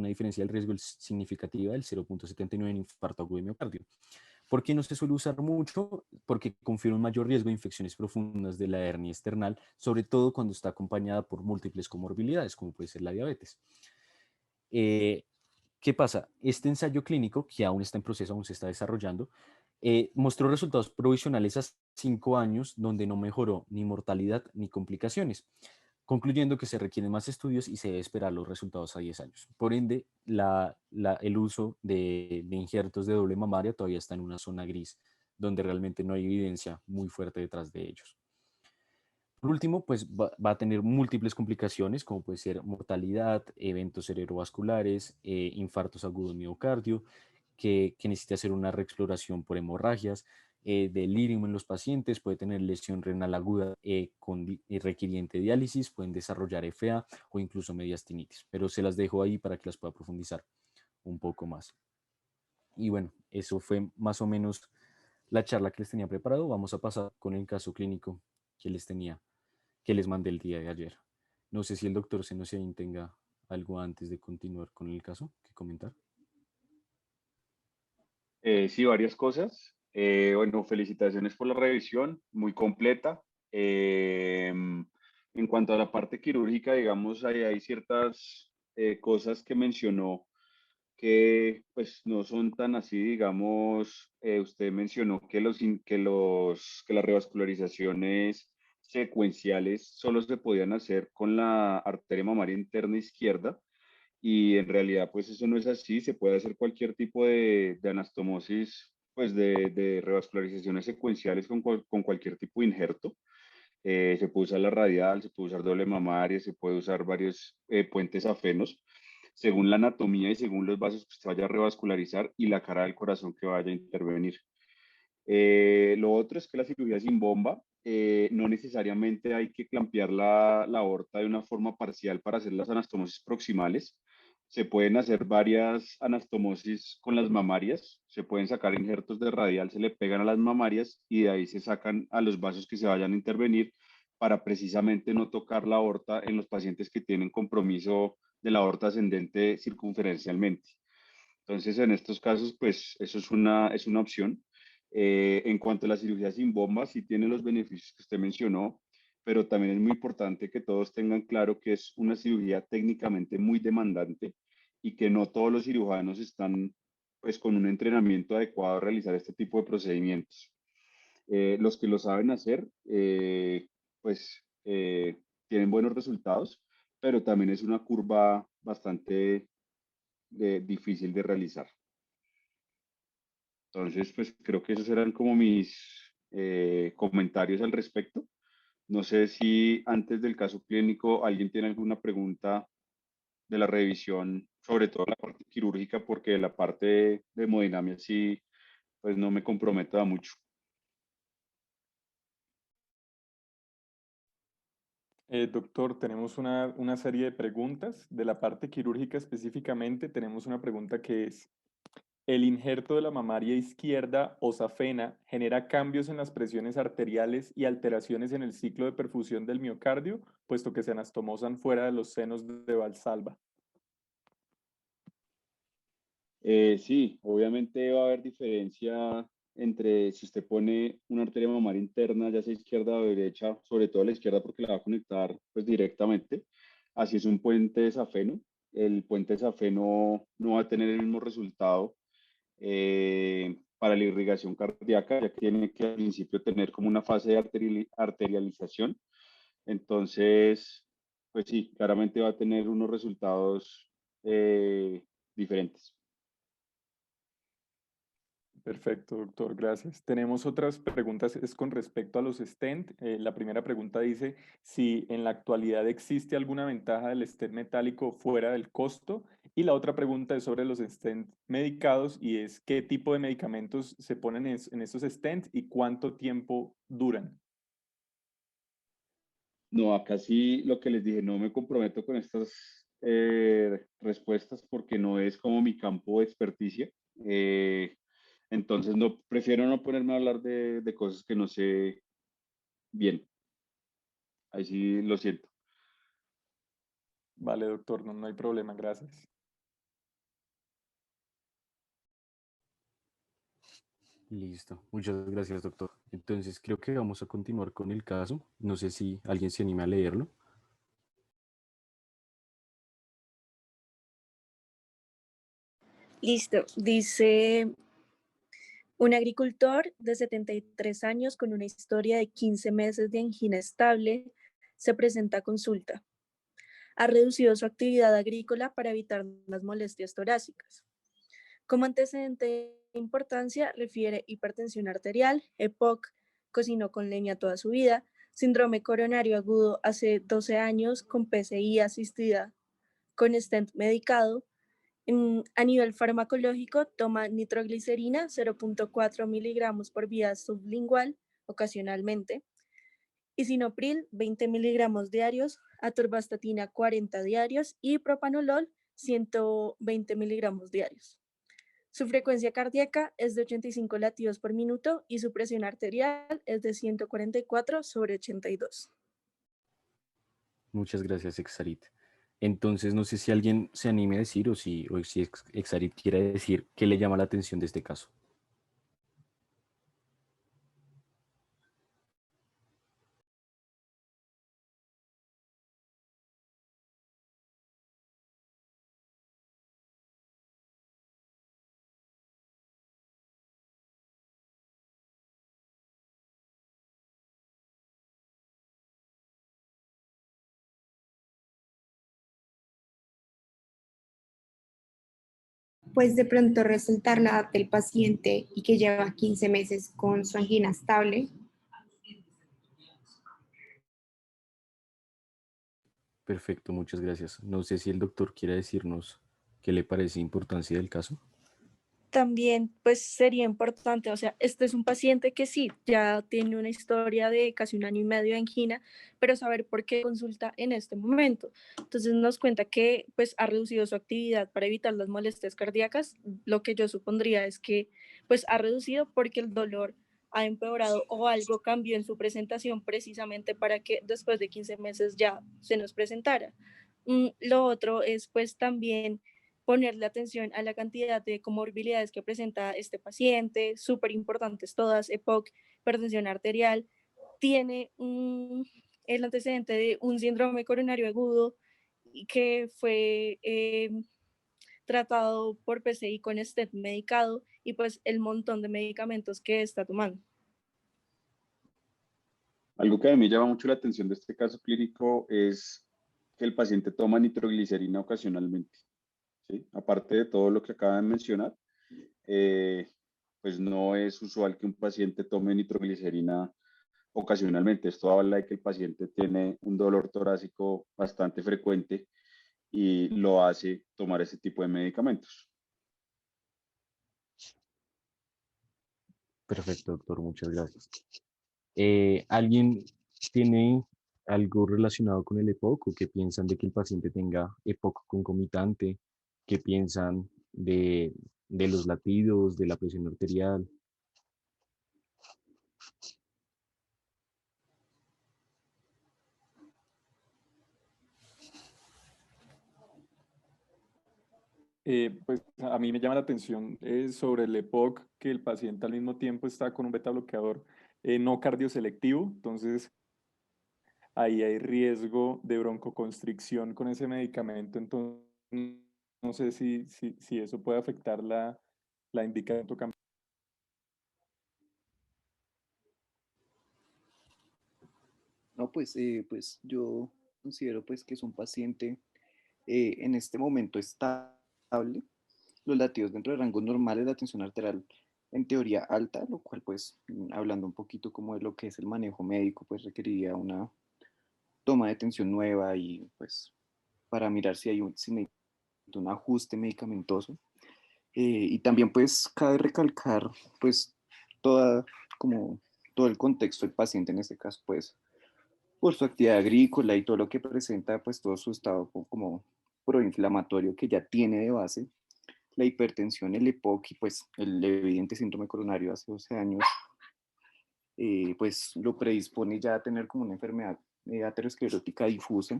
Speaker 2: diferencia del riesgo significativa del 0,79 en infarto agudo de miocardio. ¿Por qué no se suele usar mucho? Porque confiere un mayor riesgo de infecciones profundas de la hernia external, sobre todo cuando está acompañada por múltiples comorbilidades, como puede ser la diabetes. Eh, ¿Qué pasa? Este ensayo clínico, que aún está en proceso, aún se está desarrollando, mostró resultados provisionales a 5 años donde no mejoró ni mortalidad ni complicaciones, concluyendo que se requieren más estudios y se debe esperar los resultados a 10 años. Por ende, el uso de injertos de doble mamaria todavía está en una zona gris, donde realmente no hay evidencia muy fuerte detrás de ellos. Por último, pues va a tener múltiples complicaciones, como puede ser mortalidad, eventos cerebrovasculares, infartos agudos miocardio, que necesita hacer una reexploración por hemorragias, delirium en los pacientes, puede tener lesión renal aguda requiriente diálisis, pueden desarrollar FA o incluso mediastinitis, pero se las dejo ahí para que las pueda profundizar un poco más. Y bueno, eso fue más o menos la charla que les tenía preparado. Vamos a pasar con el caso clínico que les mandé el día de ayer. No sé si el doctor Senosiaín tenga algo antes de continuar con el caso que comentar.
Speaker 3: Sí, varias cosas. Bueno, felicitaciones por la revisión, muy completa. En cuanto a la parte quirúrgica, digamos, hay ciertas cosas que mencionó que pues no son tan así, digamos, usted mencionó que que las revascularizaciones secuenciales solo se podían hacer con la arteria mamaria interna izquierda y en realidad pues eso no es así, se puede hacer cualquier tipo de anastomosis, pues de revascularizaciones secuenciales con cualquier tipo de injerto. Se puede usar la radial, se puede usar doble mamaria, se puede usar varios puentes afenos, según la anatomía y según los vasos que usted vaya a revascularizar y la cara del corazón que vaya a intervenir. Lo otro es que la cirugía sin bomba, no necesariamente hay que clampear la aorta de una forma parcial para hacer las anastomosis proximales. Se pueden hacer varias anastomosis con las mamarias, se pueden sacar injertos de radial, se le pegan a las mamarias y de ahí se sacan a los vasos que se vayan a intervenir para precisamente no tocar la aorta en los pacientes que tienen compromiso de la aorta ascendente circunferencialmente. Entonces, en estos casos, pues eso es una opción. En cuanto a la cirugía sin bomba, sí tiene los beneficios que usted mencionó, pero también es muy importante que todos tengan claro que es una cirugía técnicamente muy demandante y que no todos los cirujanos están pues con un entrenamiento adecuado a realizar este tipo de procedimientos. Los que lo saben hacer, pues tienen buenos resultados, pero también es una curva bastante difícil de realizar. Entonces, pues creo que esos eran como mis comentarios al respecto. No sé si antes del caso clínico alguien tiene alguna pregunta de la revisión, sobre todo la parte quirúrgica, porque la parte de hemodinamia sí, pues no me comprometa mucho.
Speaker 1: Doctor, tenemos una serie de preguntas. De la parte quirúrgica específicamente, tenemos una pregunta que es, ¿el injerto de la mamaria izquierda o safena genera cambios en las presiones arteriales y alteraciones en el ciclo de perfusión del miocardio, puesto que se anastomosan fuera de los senos de Valsalva?
Speaker 3: Sí, obviamente va a haber diferencia entre si usted pone una arteria mamaria interna, ya sea izquierda o derecha, sobre todo la izquierda porque la va a conectar pues directamente. Así es un puente de safeno. El puente de safeno no va a tener el mismo resultado para la irrigación cardíaca, ya que tiene que al principio tener como una fase de arterialización. Entonces, pues sí, claramente va a tener unos resultados diferentes.
Speaker 1: Perfecto, doctor, gracias. Tenemos otras preguntas, es con respecto a los stent. La primera pregunta dice si en la actualidad existe alguna ventaja del stent metálico fuera del costo. Y la otra pregunta es sobre los stent medicados y es qué tipo de medicamentos se ponen en estos stent y cuánto tiempo duran.
Speaker 3: No, acá sí lo que les dije, no me comprometo con estas respuestas porque no es como mi campo de experticia. Entonces, no, prefiero no ponerme a hablar de cosas que no sé bien. Ahí sí lo siento.
Speaker 1: Vale, doctor, no, no hay problema, gracias.
Speaker 2: Listo. Muchas gracias, doctor. Entonces creo que vamos a continuar con el caso. No sé si alguien se anime a leerlo.
Speaker 4: Listo, dice un agricultor de 73 años con una historia de 15 meses de angina estable se presenta a consulta. Ha reducido su actividad agrícola para evitar las molestias torácicas. Como antecedente de importancia, refiere hipertensión arterial, EPOC, cocinó con leña toda su vida, síndrome coronario agudo hace 12 años con PCI asistida con stent medicado. A nivel farmacológico, toma nitroglicerina 0.4 miligramos por vía sublingual ocasionalmente, isinopril 20 miligramos diarios, atorvastatina 40 diarios y propanolol 120 miligramos diarios. Su frecuencia cardíaca es de 85 latidos por minuto y su presión arterial es de 144/82.
Speaker 2: Muchas gracias, Exarit. Entonces, no sé si alguien se anime a decir o si Exarit quiere decir qué le llama la atención de este caso.
Speaker 5: Pues de pronto resaltar la edad del paciente y que lleva 15 meses con su angina estable.
Speaker 2: Perfecto, muchas gracias. No sé si el doctor quiere decirnos qué le parece importancia del caso.
Speaker 4: También pues sería importante, o sea, este es un paciente que sí, ya tiene una historia de casi 1 año y medio de angina, pero saber por qué consulta en este momento. Entonces nos cuenta que pues ha reducido su actividad para evitar las molestias cardíacas. Lo que yo supondría es que pues ha reducido porque el dolor ha empeorado o algo cambió en su presentación precisamente para que después de 15 meses ya se nos presentara. Lo otro es pues también ponerle atención a la cantidad de comorbilidades que presenta este paciente, súper importantes todas, EPOC, hipertensión arterial, tiene el antecedente de un síndrome coronario agudo que fue tratado por PCI con stent medicado y pues el montón de medicamentos que está tomando.
Speaker 3: Algo que a mí me llama mucho la atención de este caso clínico es que el paciente toma nitroglicerina ocasionalmente, ¿sí? Aparte de todo lo que acaban de mencionar, pues no es usual que un paciente tome nitroglicerina ocasionalmente. Esto habla de que el paciente tiene un dolor torácico bastante frecuente y lo hace tomar ese tipo de medicamentos.
Speaker 2: Perfecto, doctor, muchas gracias. ¿Alguien tiene algo relacionado con el EPOC o qué piensan de que el paciente tenga EPOC concomitante? ¿Qué piensan de los latidos, de la presión arterial?
Speaker 1: Pues a mí me llama la atención sobre el EPOC que el paciente al mismo tiempo está con un beta bloqueador no cardioselectivo, entonces ahí hay riesgo de broncoconstricción con ese medicamento, entonces no sé si eso puede afectar la indicación.
Speaker 6: No, pues yo considero pues que es un paciente en este momento estable, los latidos dentro de rangos normales, la tensión arterial en teoría alta, lo cual pues hablando un poquito como de lo que es el manejo médico, pues requeriría una toma de tensión nueva y pues para mirar si hay si necesita un ajuste medicamentoso. Y también pues cabe recalcar pues toda, como todo el contexto del paciente en este caso pues por su actividad agrícola y todo lo que presenta pues todo su estado como proinflamatorio que ya tiene de base, la hipertensión, el EPOC y pues el evidente síndrome coronario hace 12 años, pues lo predispone ya a tener como una enfermedad aterosclerótica difusa,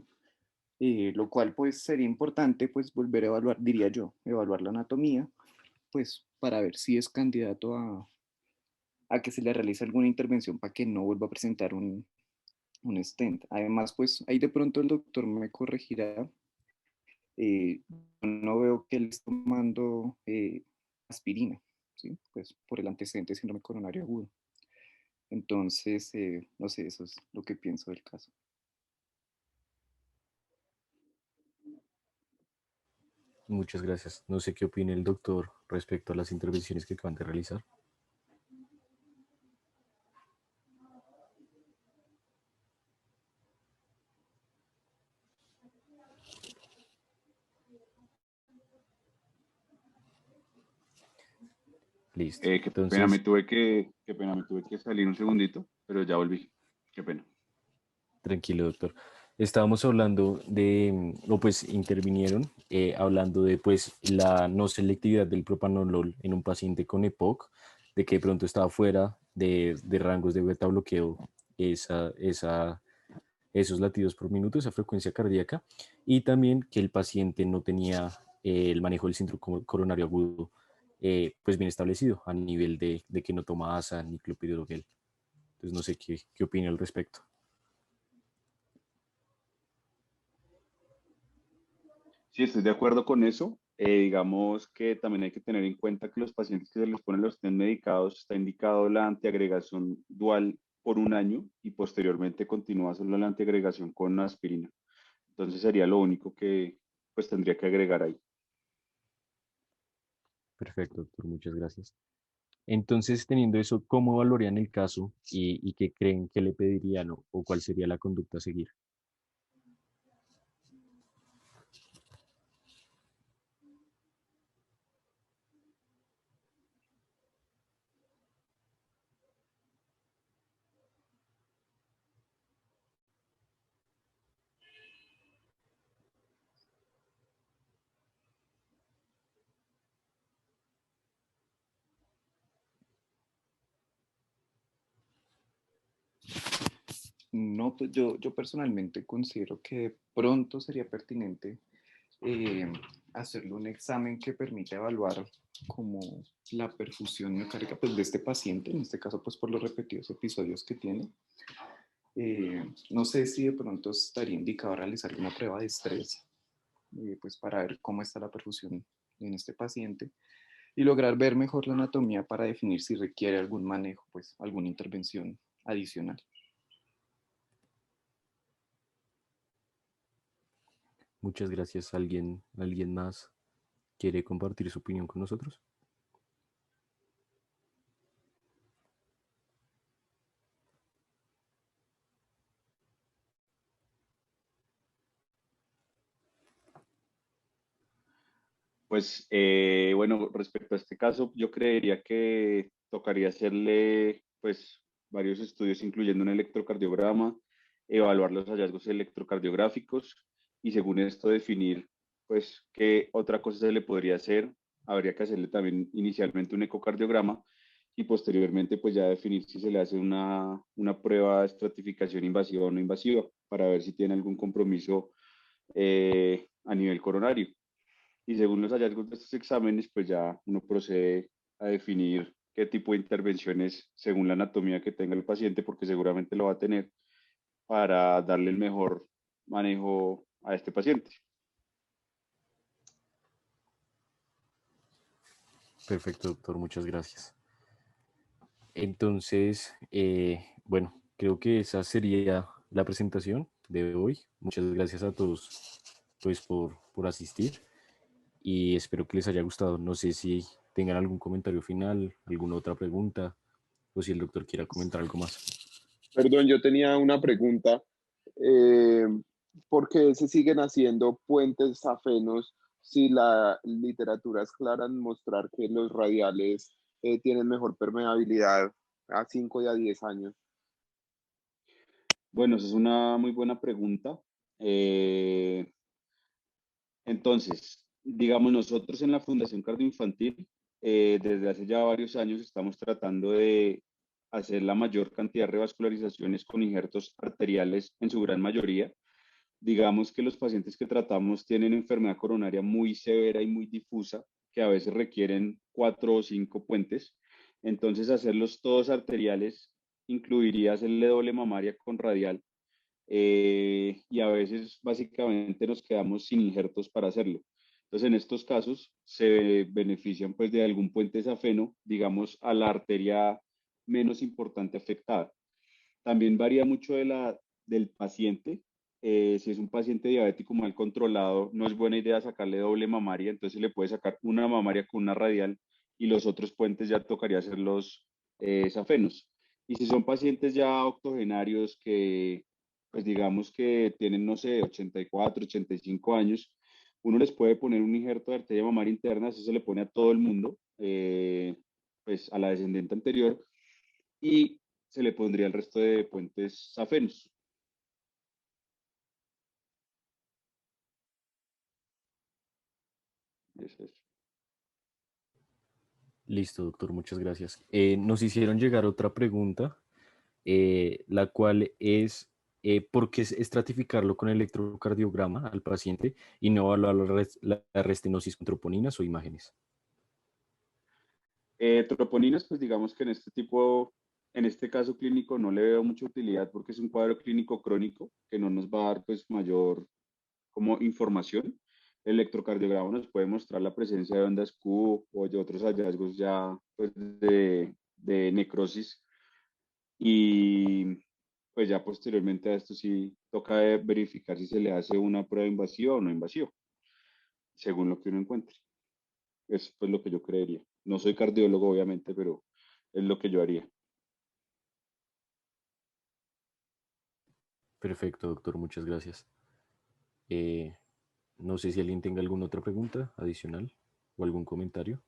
Speaker 6: lo cual pues sería importante pues volver a evaluar, diría yo, evaluar la anatomía, pues para ver si es candidato a que se le realice alguna intervención para que no vuelva a presentar un stent. Además, pues ahí de pronto el doctor me corregirá. No veo que él esté tomando aspirina, ¿sí? Pues por el antecedente de síndrome coronario agudo. Entonces, no sé, eso es lo que pienso del caso.
Speaker 2: Muchas gracias. No sé qué opina el doctor respecto a las intervenciones que acaban de realizar. Listo.
Speaker 3: Qué pena,
Speaker 2: Entonces,
Speaker 3: qué pena, me tuve que salir un segundito, pero ya volví. Qué pena.
Speaker 2: tranquilo, doctor. Estábamos hablando de, o pues intervinieron hablando de pues la no selectividad del propanolol en un paciente con EPOC, de que de pronto estaba fuera de rangos de beta bloqueo esos latidos por minuto, esa frecuencia cardíaca, y también que el paciente no tenía el manejo del síndrome coronario agudo pues bien establecido a nivel de que no toma ASA ni clopidogrel. Entonces no sé qué opina al respecto.
Speaker 3: Sí, estoy de acuerdo con eso. Digamos que también hay que tener en cuenta que los pacientes que se les ponen los test medicados está indicado la antiagregación dual por un año y posteriormente continúa solo la antiagregación con aspirina. Entonces sería lo único que pues tendría que agregar ahí.
Speaker 2: Perfecto, doctor, muchas gracias. Entonces, teniendo eso, ¿cómo evaluarían el caso y qué creen que le pedirían o cuál sería la conducta a seguir?
Speaker 6: No, pues yo personalmente considero que pronto sería pertinente eh, hacerle un examen que permita evaluar como la perfusión miocárdica pues, de este paciente, en este caso pues por los repetidos episodios que tiene. No sé si de pronto estaría indicado realizar una prueba de estrés, pues para ver cómo está la perfusión en este paciente y lograr ver mejor la anatomía para definir si requiere algún manejo, pues alguna intervención adicional.
Speaker 2: Muchas gracias. ¿Alguien más quiere compartir su opinión con nosotros?
Speaker 3: Pues bueno, respecto a este caso, yo creería que tocaría hacerle pues varios estudios, incluyendo un electrocardiograma, evaluar los hallazgos electrocardiográficos y según esto definir pues qué otra cosa se le podría hacer. Habría que hacerle también inicialmente un ecocardiograma y posteriormente pues ya definir si se le hace una prueba de estratificación invasiva o no invasiva para ver si tiene algún compromiso a nivel coronario. Y según los hallazgos de estos exámenes, pues ya uno procede a definir qué tipo de intervenciones, según la anatomía que tenga el paciente, porque seguramente lo va a tener, para darle el mejor manejo a este paciente.
Speaker 2: Perfecto, doctor, muchas gracias. Entonces, bueno, creo que esa sería la presentación de hoy. Muchas gracias a todos pues, por asistir y espero que les haya gustado. No sé si tengan algún comentario final, alguna otra pregunta o si el doctor quiera comentar algo más.
Speaker 7: Perdón, yo tenía una pregunta. Eh, ¿Por qué se siguen haciendo puentes safenos si la literatura es clara en mostrar que los radiales tienen mejor permeabilidad a 5 y a 10 años?
Speaker 3: Bueno, esa es una muy buena pregunta. Eh, entonces, digamos, nosotros en la Fundación Cardioinfantil, desde hace ya varios años estamos tratando de hacer la mayor cantidad de revascularizaciones con injertos arteriales en su gran mayoría. Digamos que los pacientes que tratamos tienen enfermedad coronaria muy severa y muy difusa, que a veces requieren 4 o 5 puentes. Entonces, hacerlos todos arteriales incluiría hacerle doble mamaria con radial y a veces básicamente nos quedamos sin injertos para hacerlo. Entonces, en estos casos se benefician pues de algún puente safeno, digamos, a la arteria menos importante afectada. También varía mucho del paciente. Si es un paciente diabético mal controlado, no es buena idea sacarle doble mamaria, entonces se le puede sacar una mamaria con una radial y los otros puentes ya tocaría hacerlos safenos. Y si son pacientes ya octogenarios que, pues digamos que tienen, no sé, 84, 85 años, uno les puede poner un injerto de arteria mamaria interna, eso se le pone a todo el mundo, pues a la descendente anterior, y se le pondría el resto de puentes safenos. Eso es.
Speaker 2: Listo, doctor, muchas gracias. Nos hicieron llegar otra pregunta, la cual es, ¿por qué estratificarlo con electrocardiograma al paciente y no evaluar la restenosis con troponinas o imágenes?
Speaker 3: Troponinas, pues digamos que en este caso clínico no le veo mucha utilidad porque es un cuadro clínico crónico que no nos va a dar pues mayor como información. El electrocardiograma nos puede mostrar la presencia de ondas Q o de otros hallazgos ya pues de necrosis y pues ya posteriormente a esto sí toca verificar si se le hace una prueba invasiva o no invasiva, según lo que uno encuentre. Es pues lo que yo creería. No soy cardiólogo, obviamente, pero es lo que yo haría.
Speaker 2: Perfecto, doctor, muchas gracias. Eh, no sé si alguien tenga alguna otra pregunta adicional o algún comentario.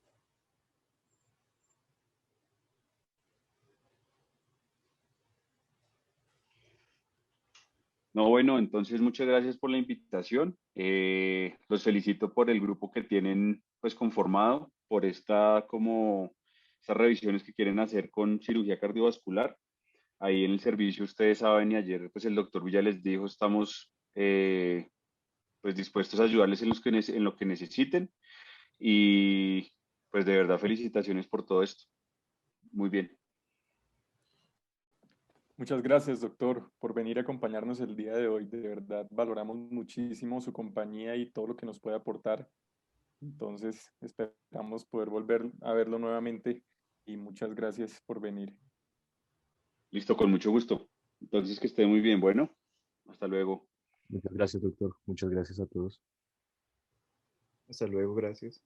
Speaker 3: No, bueno, entonces muchas gracias por la invitación. Los felicito por el grupo que tienen pues conformado, por estas revisiones que quieren hacer con cirugía cardiovascular. Ahí en el servicio, ustedes saben, y ayer pues el doctor Villa les dijo, estamos pues dispuestos a ayudarles en lo que necesiten y pues de verdad felicitaciones por todo esto. Muy bien.
Speaker 1: Muchas gracias, doctor, por venir a acompañarnos el día de hoy. De verdad, valoramos muchísimo su compañía y todo lo que nos puede aportar. Entonces, esperamos poder volver a verlo nuevamente y muchas gracias por venir.
Speaker 3: Listo, con mucho gusto. Entonces, que esté muy bien. Bueno, hasta luego.
Speaker 2: Muchas gracias, doctor. Muchas gracias a todos.
Speaker 6: Hasta luego, gracias.